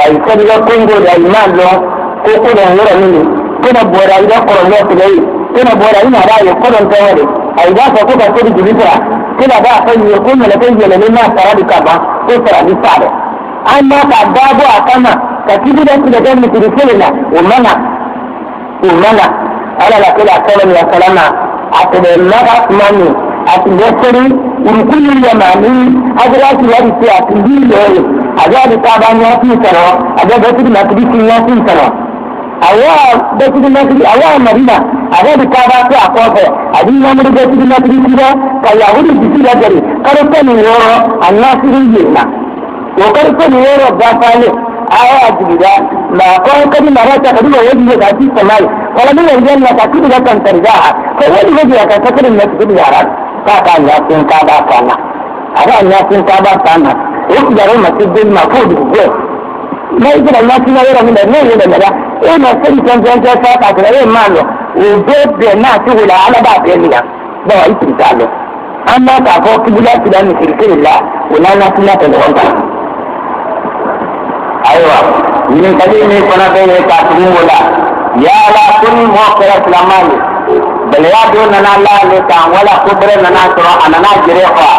أي سبب كنغو الإيمان لهم كوكو دهورا مني kuna bora ida koron ne su dai kuna bora ina da ya koron ta wani ai da ka kuka kudi jibita kina da kai ne kun ne kai ne na saradi ka ba ko saradi sare amma ka dabo akama ka kidi da kida da mutu sirina umana ala la kila sallallahu alaihi wasallam atbe naga mani atbeseri urkulu yamani adrati yari ti atindi lele ajadi tabanya tisaro ajadi nakdi kinya tisaro awa dekidi nakdi awa marina ajadi tabati akofe adi namri dekidi nakdi kida kaya hudi bisira dari karpe ni woro annasiri yina wo karpe ni woro gafale aya jibida ma ko kadi marata kadi wadi da ti samai wala min aljanna ta kidi da kan tarjaha ko wadi wadi ka takiri na kidi yaran ka ka ya tin ka ba kana ada ya tin ka ba kana o da ro masjidil mafud ko mai da na tin yara min da ne da da e na sai kan ta ka ka e malo o do de na ti wala ala ba de ni da wa yi tsalo amma ka ko kibula tidan ni kirkirilla wala na tin ta da wanda aywa ni kali ni kona be ka tumu wala ya la kun muqra islamani bal ya do nana la le ta wala kubra nana to anana jire fa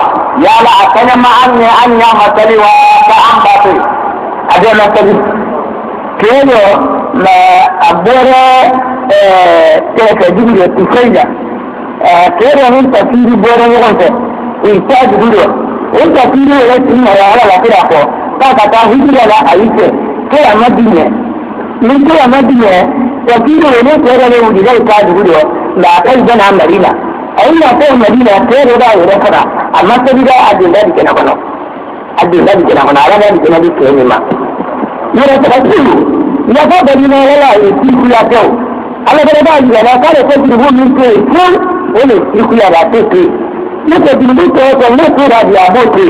ya la akana ma anni anya matali wa ta ambatu ade na tabi kelo la abore te ka dibiyo tisaida kero hun tafiri bore ni gonte ita dibiyo un tafiri le tinna ya la kira ko ka ta hijira la aike ke amadine min ke amadine tafiri ne ko da wudi da ka dibiyo la kai bana marina ai na ko marina ke da ya kana amma sai da adilla dike na kono adilla dike na kono ala da dike na dike ni ma yara ta ku ya fa da ni na la ya ti ku ya ko ala da da ya la ka da ko dibu min ko ko ole ti ku ya da te ke ni ko dibu ko ne ko da ya bo ke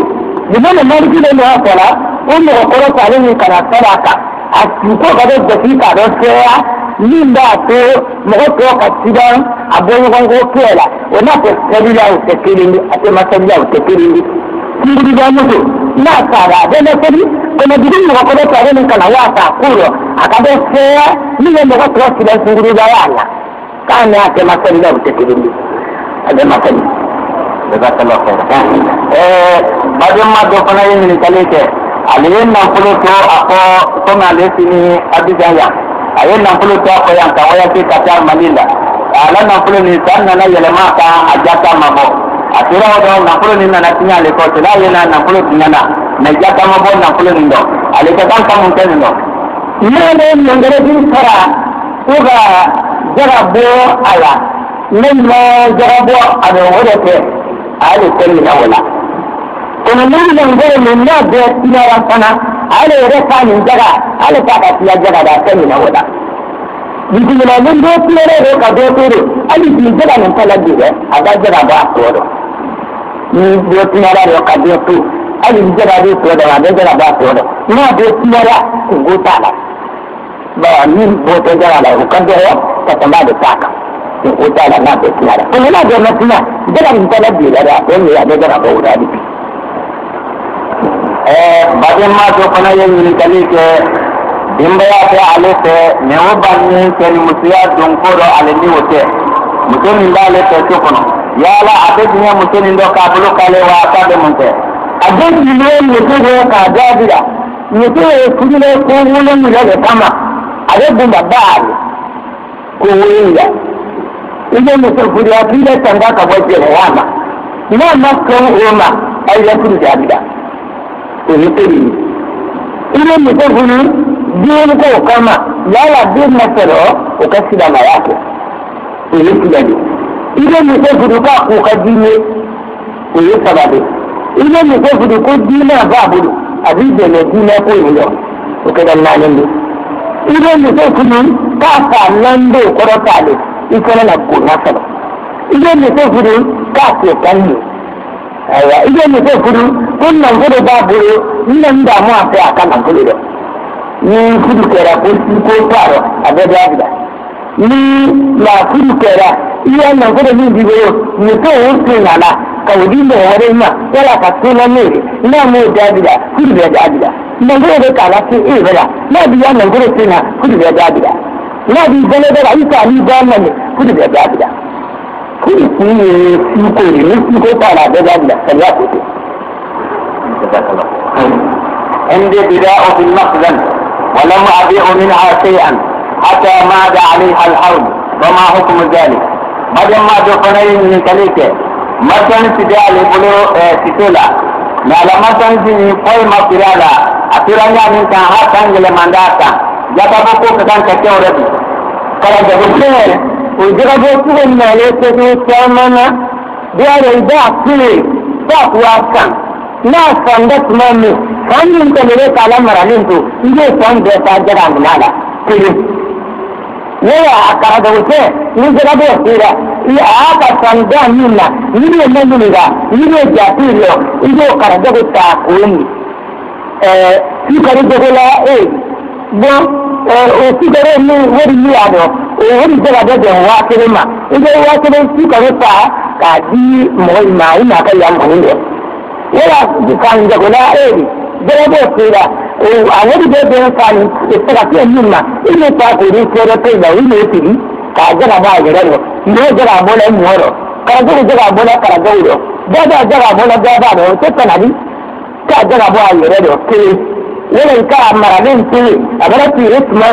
ni na ma ri ne na kola o mo ko ro ka ni kana sadaka a ko ga da fi ka do se ya linda to mo ko ka tidan abon ko kela ona ko sabila o tekirindi ate masabila o tekirindi kindi da mutu na sara da na sabi kuma bidin mo ko da tare ne kana wata kuro akade se ni ne mo ko tidan singuru da yana kana ate masabila o tekirindi ade masabila jazakallahu khairan badum ma do kana yin kaleke aliyen na fulo to ako to na lesini abijaya ayen na fulo to ko yan kawaya ke katar manila ala na fulo ni tanna na yelema ka ajata mabo atira do na fulo ni na tinya le ko tela yena na fulo tinya na jata mabo na fulo ni do ale ka kan kam mun ndo ne ngere din sara uga jarabo ala ne mo jarabo ado wode ke ale kelli na wala kono nan ngere min na de tinya ran kana ale reka ni jaga ale ta ka tiya jaga da kelli na wala bismillah mun do tere ka do tere ali bi jaga nan kala dire aga jaga ba ko do ni do tiara ro ka do tu ali bi jaga do ko da ga jaga ba ko do na do tiara ko go ta la ba ni bo te jaga la ko ka do ta ta ma de ta ka ko ta la na do tiara ko na do na tina jaga nan kala dire da ko ni ya jaga ba da di baden ma to kana yen ni kali ke dimbaya te ale te newo banni ken musiya don ko do ale ni wote mutoni ndale te to kono yala ade ni mutoni ndo ka bulu kale wa ta de monte ade ni ni to do ka jabira ni to kudile ko wole ni le kama ade bumba baali ko wole ile ni to kudia bile tanga ka boje wama ina makko roma ay la kudu jabira ini tadi ini mesti guru dia ni kau kama yala dia nasero ukasi dalam ayat ini tidak ni ini mesti guru kau kajini ini sebab ini mesti guru kau dina babu abi dene dina kau ini ukada nane ni ini mesti guru kasa lando korotale ikona na kunasalo ini mesti guru kasa kani aya ile ni ko furu kun nan ko da buru nan da mu afi akan nan kulo ni fudu kera ko taro abe da gida ni la fudu kera iya nan ko da ni dibo ni to wuce nana ka wudi mo wore ma wala ka tuna ne na mo da gida fudu da gida nan ko da kala ce bala na biya nan ko da tuna fudu da gida na di gane da aika ni gwamnati kudu da gabida kudu su ne su ko ne su ko fara da gabida sai ya fito عندي بداء في المخزن ولم أبيع منها شيئا حتى ماد عليها الحول وما حكم ذلك بعد ما دفنين من كليك مثلا تجعل بلو ستولا نعلم مثلا في مقرالا أترانيا من كان هاتان لمنداتا جاتبوكو كتان كتير ربي kala da bukere ujira bo tuwe mele tetu samana biya da kule ba kuwa kan na sanda tumami kanin ta ne kala maralin to ije san da ta jira munala kire ne ya akara da wuce ni jira bo tira i aka sanda minna ni ne nan ga ni ne ja tiro ije kara da ta kuni si kare da la bo o sigare ni wori ni ado o wori jira da da wa kire ma ije wa kire si kare ta ka di mo ma ina ka ya mo ne wala kan da gola jira da tira o a wori da da kan ta ka ni ma ina ta ko ni ko da ta da ni tiri ka jira ba jira no no jira mo la mo ro ka jira mo la ka da ro da jira mo la da ba no ta na ni ka jira ba jira do ke wala ka maralen ce abara tire kuma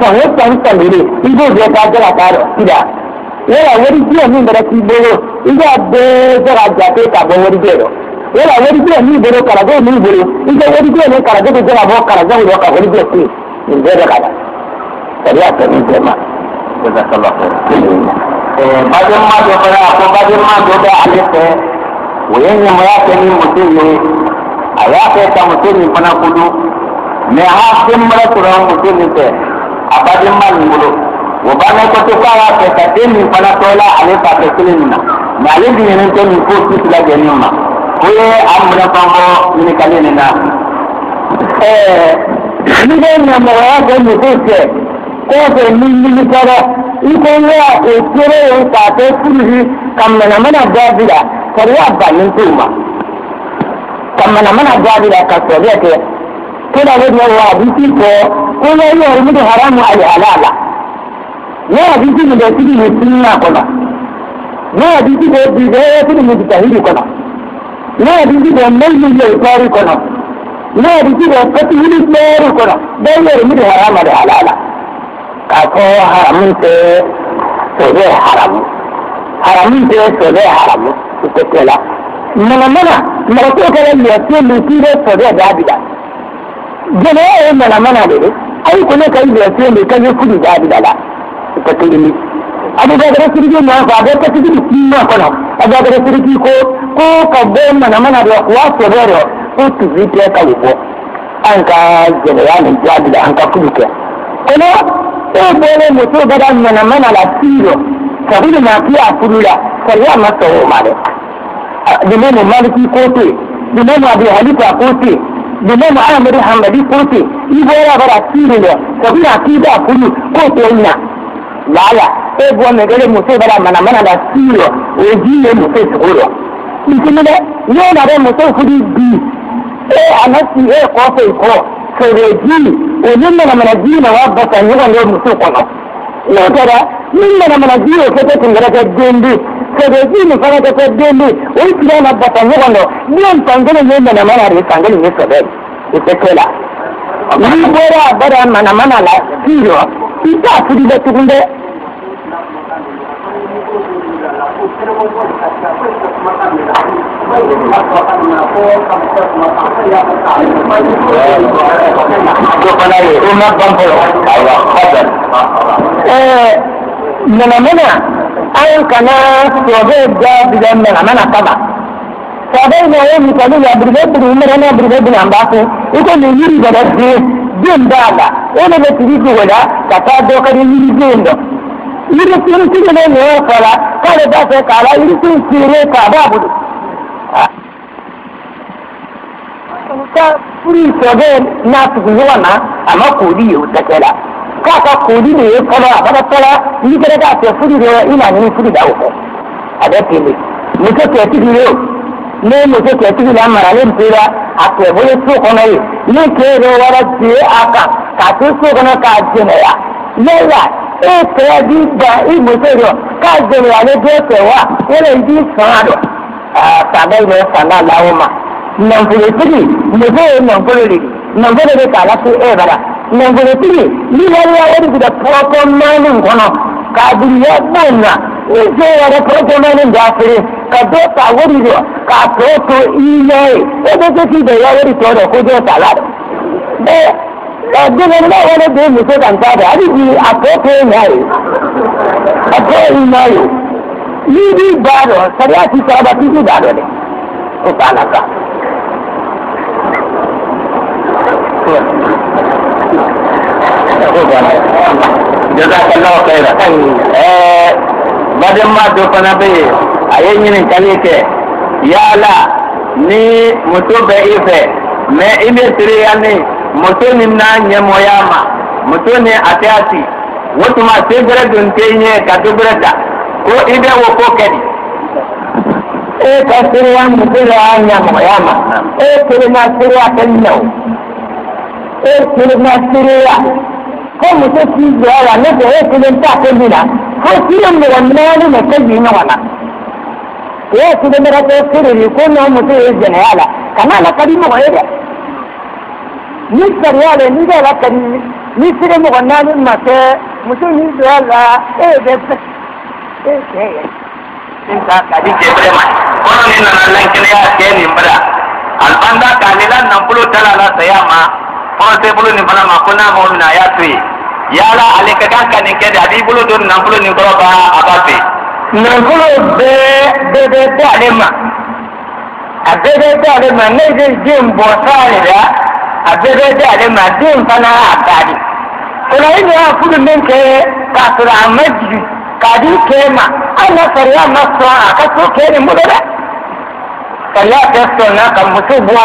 fa wata mutane ido da ta jira ta ida wala wani jiya min da ki boro ida da jira ja ta ba wani bero wala wani jiya min boro kala go min boro ida wani jiya ne kala go jira bo kala go ka wani jiya ce in da kada kariya ta min tema jazakallahu khair bajin ma do fara ko bajin ma do da alife wayen ma ya tani mutum ne a ya kai ta mutum ne fana kudu me ha kin mara kuran mutum ne a bajin ma ne gudu wa ba na ko to fara kai ta din ne fana tola ale ta ta kilin na na ale din ne to ni ko su la gani ma ko ye amuna pambo ni kalene na ni ne na ma ya ga ni ko ce ko ko ni kara iko ya ko kire ta ta kuri kamana mana dabira kariya ba nin tuma kamana mana dabira ka so ya ke kila ne wa bisi ko ne ya rumu haramu al halala ne bisi ne da tidi ne sunna ko na ne bisi da bi da tidi ne da tahiri ko na ne bisi da mai ne ya tsari ko na ne bisi da fati ne tsari ko na da ya rumu haramu al halala ka ko haramun te so ne haramun te so ne haramu ko kela mana ko kala ne to ne tire so da dabida jama'a mana ne ai kuma kai da sai ne kai kudi da dala ta kilimi abu da da sirri ne fa da ta sirri ne kana abu da sirri ko ka bo mana da kuwa so da ko tu zite ka ko an ka jama'a ne da an ka kudi ka kuma sai bole mutu da mana la tiro sabu na fiya furula kariya masa o mare dimen maliki ko te dimen abi halifa ko te dimen Ahmad Hanbali ko te ibo ya bara tiro ne sabu na kida furu ko te ina lala e bo me gele mutu da mana la tiro o jiye mutu tsoro ikini ne yo na da mutu fudi bi anasi ko fe ko sereji o nimma mana dina wa bata ni ga mutu ko no ya tara nimma mana dina ko te ngara ka dembe sereji ni fara ka dembe o kira na bata ni ga no ni tangale ni mana ri tangale ni so dai ite kela ni bora bara mana la tiro ita fudi da tukunde mana an kana sobe da bidan mana kaba sabai ne yayin mutane ya burbe umar na burbe bin ambasu iko ne yiri da dai din daga ene ne tiri ko wala ka ta dokari yiri din do yiri tin ne ne fara kada da sai kala yiri tin sire ka babu ka furi sobe na tuku wana amma kodi yau ta kala ka kodi ne ya fara ni kada ka ce furi da ina ne furi da uku a da ke ne muke ke tiri yau ne muke ke tiri da maralin tira a ke boye so ko ne ke ro wara ce aka ka to so ko ka je ne ya yalla di da il museo ka generale de tewa wala di sado sabai ne sana lauma nan fure tiri museo nan fure nan fure ka la su e bara nan fure tiri ni ya wani da proto manin kono ka duniya bonna ise ya da proto manin da fure ka do ta wuri do ka proto ile e da ke da ya wuri to da ko do salad Dengan mana dia mesti kantor hari ini apa pun naik, ini baru saya si sahabat itu baru ni, utara. Jazakallah khairan. Bagaimana tu penabi? Ayat ini kali ke, ya Allah, ni mutu berife, me ini teriak ni. Mutuni na nyemoyama mutuni atati wotuma segre duntenye kadubrata ko ibe wo kokedi kasiriya mutira nyemoyama kirina siriya kenno kirina siriya ko mututi zuwa ne ko kirin ta kendina ko kirin mu wannan ne kai ne wana kirin da ko kirin ko no mutu jenala kana la kadi mo ede ni sariya ni da la kadi ni sire mo wannan ma ke mutu ni zuwa la inta kadi jebrema kono ni nan lan kene ya ke ni mbara albanda kanila nan bulu talala sayama kono te bulu ni bana ma kona mo na ya tui yala alika kan kan ke da di bulu don nan bulu ni ko ba ababe nan bulu be alema abebe alema ne je jimbo sare da abebe alema dim fana akadi kono ni ya fudu men ke kasura majid kadi kema ana sariya maso aka so kene mudada sariya testo na ka mutubo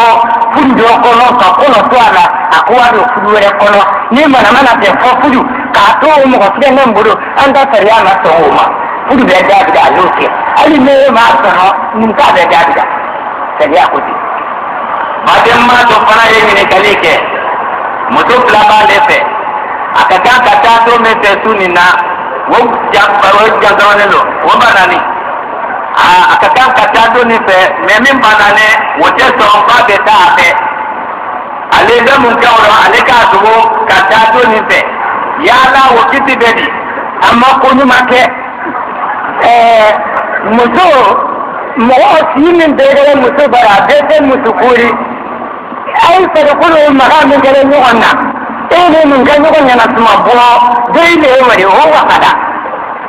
fundo kono ka kono to ala akwa do fudu re kono ni mana te fudu ka to mo ko tene mbudo anda sariya na to ma fudu be da da loke ali me ma so nim ka be da da sariya ko ti madem ma to fara ye ni kalike mutu plaba lefe akaka kata to me te sunina wo jangawale lo wo banani akakan katado ni fe memin banane wo te so ba beta abe ale da mun kawro ale ka dubo katado ni fe yala wo kiti bedi amma ko ni make muso mo sinin de gele muso bara de muso kuri ai fa da kullu magamin gele ni onna ele mun ga nyugo nyana tuma bo dai le wari o wakada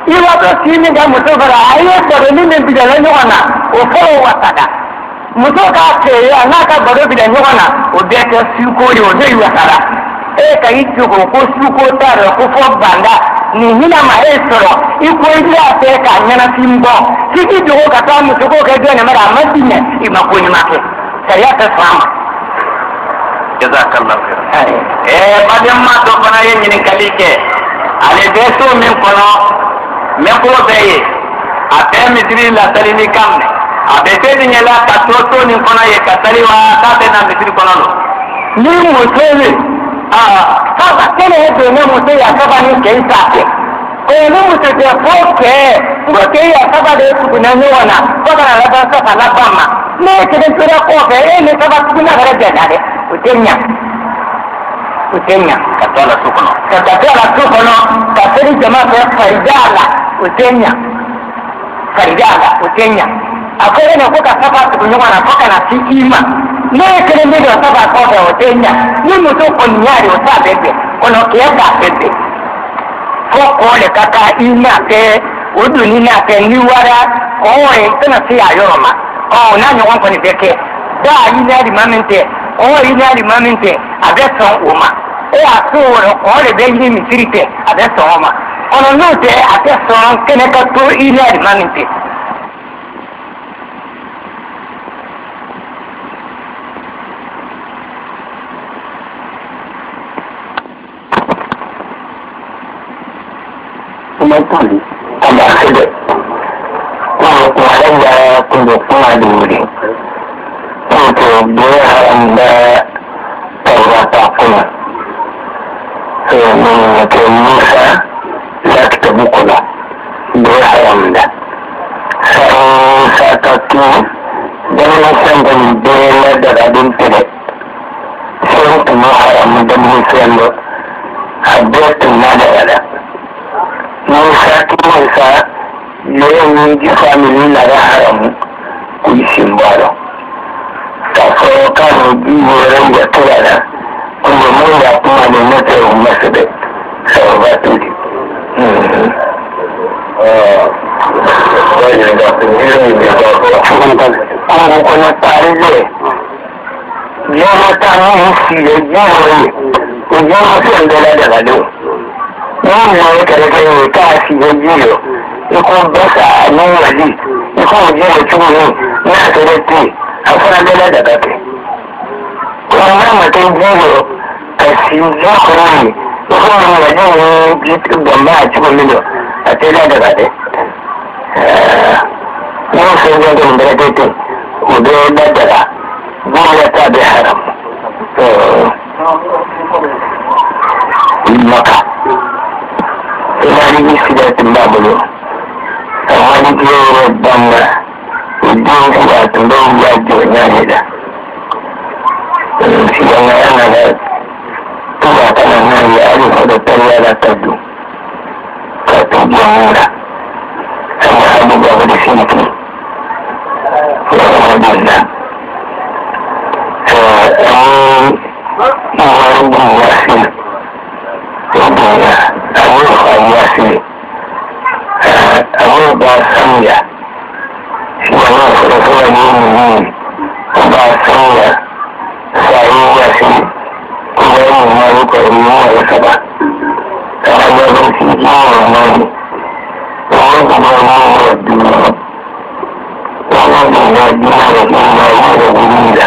iwa to sini ga muto bara ayo baro ni ne bidala nyona o fo wakada muto ka ke ya na ka baro bidala nyona o de ka suko ri o dai wakada ka yitu ko suko tare ko fo banda ni hina ma esoro iko iri ate ka nyana timbo kiki jo ka ta muto ko ka de ne mara madine imakoni make saya ta fama jazakallahu khairan badam ma do bana yen ni kalike ale beso min kono me ko beye ate mitri la talini kamne abete ni nyela ka to ni kono ye ka tali wa ta te na mitri kono no ni mo tele ka ba tele he do mo te ya ka ba ni ke sa ke ko ni mo te ko ke ko ke ya ka ba de ku na ni wana ko ba la ba sa la ba ma ne ke de tira ko ke ne ka ba ku na ga de dare utenya katola sukono kateri jamaa kwa utenya akore na kuka saba kunywa na koka na sikima ne kile ndio saba kwa utenya ni mtu konyari utabebe kono kienda bebe foko le kaka ina ke uduni na ke niwara oe tena si ayoma na nyo ko ni beke da ina di mamente ina di mamente adesso uma asuro ko le be ni misirite adesso uma ono note adesso anche ne katto ina di mamente Umatali tabahide kwa wale kundofanya duri untuk dia anda terwata pun Musa za ki tabu kula da ya haram da sai sakatu don na san da bayan da radin tare sai kuma haram da mun san da haddatun na da yada mun saki mun sa yayin ji family na da haram ku yi simbaro ta so kan wurin da tura da kuma mun ya kuma ne na tsaye masu da sabatu ne wani da kuma yi ne ba kuma kuma tare ne ya mata mun shi da yawon ne ya masu yandala da gado yin wani karfe ne ta shi da jiyo ikon basa nan waje ikon waje da cikin na sarrafi a sanadala da gafe wannan mutum jiyo a shi ya kuma ne ikon waje ne gamba a cikin milo a tsela da gafe yin sun yin gudun da gafe udo ya daddara gudun ta bai haram maka ina yi sidatin babulo wani kiyar banga idan sidatin babu ya ji wani ne da shi yana yana da tuba tana nan ya rufa da tarwa da kaddu ka tuba mura sama abubuwa da sinki ya wani da wani wasi abin ba sanya shi ba na fura ne ba sanya sayi wasi kuma yin wani kwarin yawa saba ta hanyar da su yi wani wani kuma yawa duniya wani da ya duniya da kuma yawa da guri da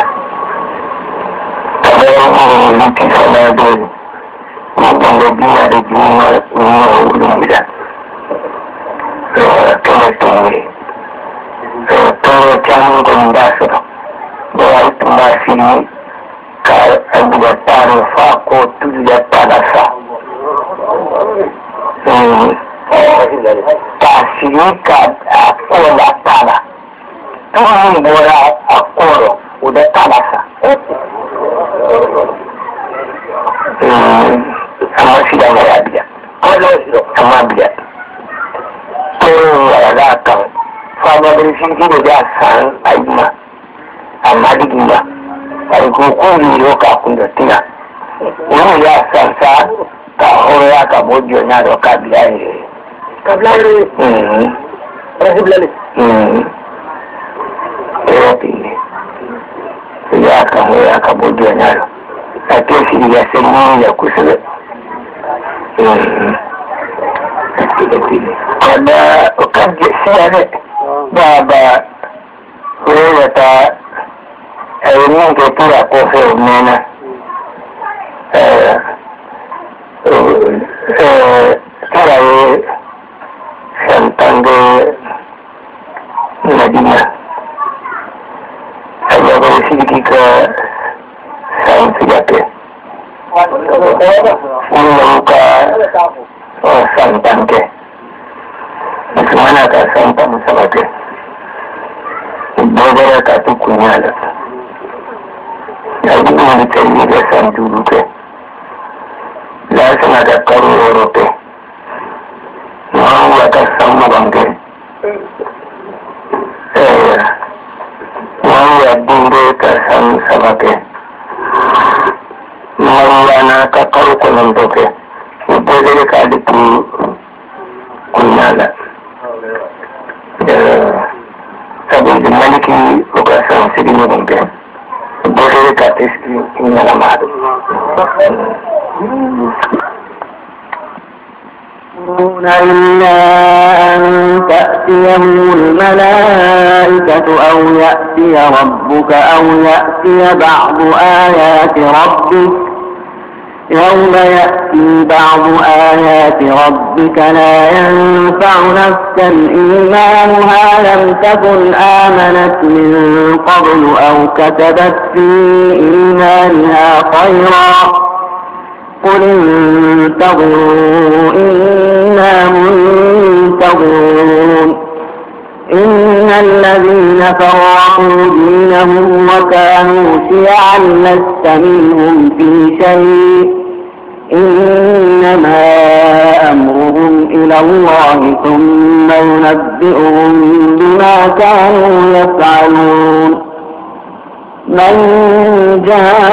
kamar yin lukin sana dole mutum da duniya da duniya wurin gida tole can gunda su da wata masu ka abuwa tare fa ko tuya tara sa ta siye ka a kola tara tun gora a koro uda tara sa amma shi da ya biya amma biya da kan famarin shi gina da san ayyuma amma digin ba a rikokun yau kafin da tuna wani ya san sa ta horo ya ka bojo na da kabila ne kabila ne rahibla ne therapy ne ya ka horo ya ka bojo na da a ke shi ya san ya kusa da kada kan siya ne ba wani ta ainihin ke tura ko sai nena taraye santan da madina a gabar shi ka san su yafe wannan ka santan ke mana ka santan musamman dogara ka tukunya da ya gudu wani canji da san dudu ke la suna da karo europe na wata san mabange wani ya dinde ka san sabake na ka karo kunan doke dogara ka duku kunya da saboda maliki lokacin su ne bange dole ka tashi ina na madu إلا أن تأتيهم الملائكة أو يأتي ربك أو يأتي بعض آيات ربك يوم يأتي بعض آيات ربك لا ينفع نفسا إيمانها لم تكن آمنت من قبل أو كتبت في إيمانها خيرا قل انتظروا إنا منتظرون إن الذين فرقوا دينهم وكانوا شيعا لست منهم في شيء إنما أمرهم إلى الله ثم ينبئهم بما كانوا يفعلون من جاء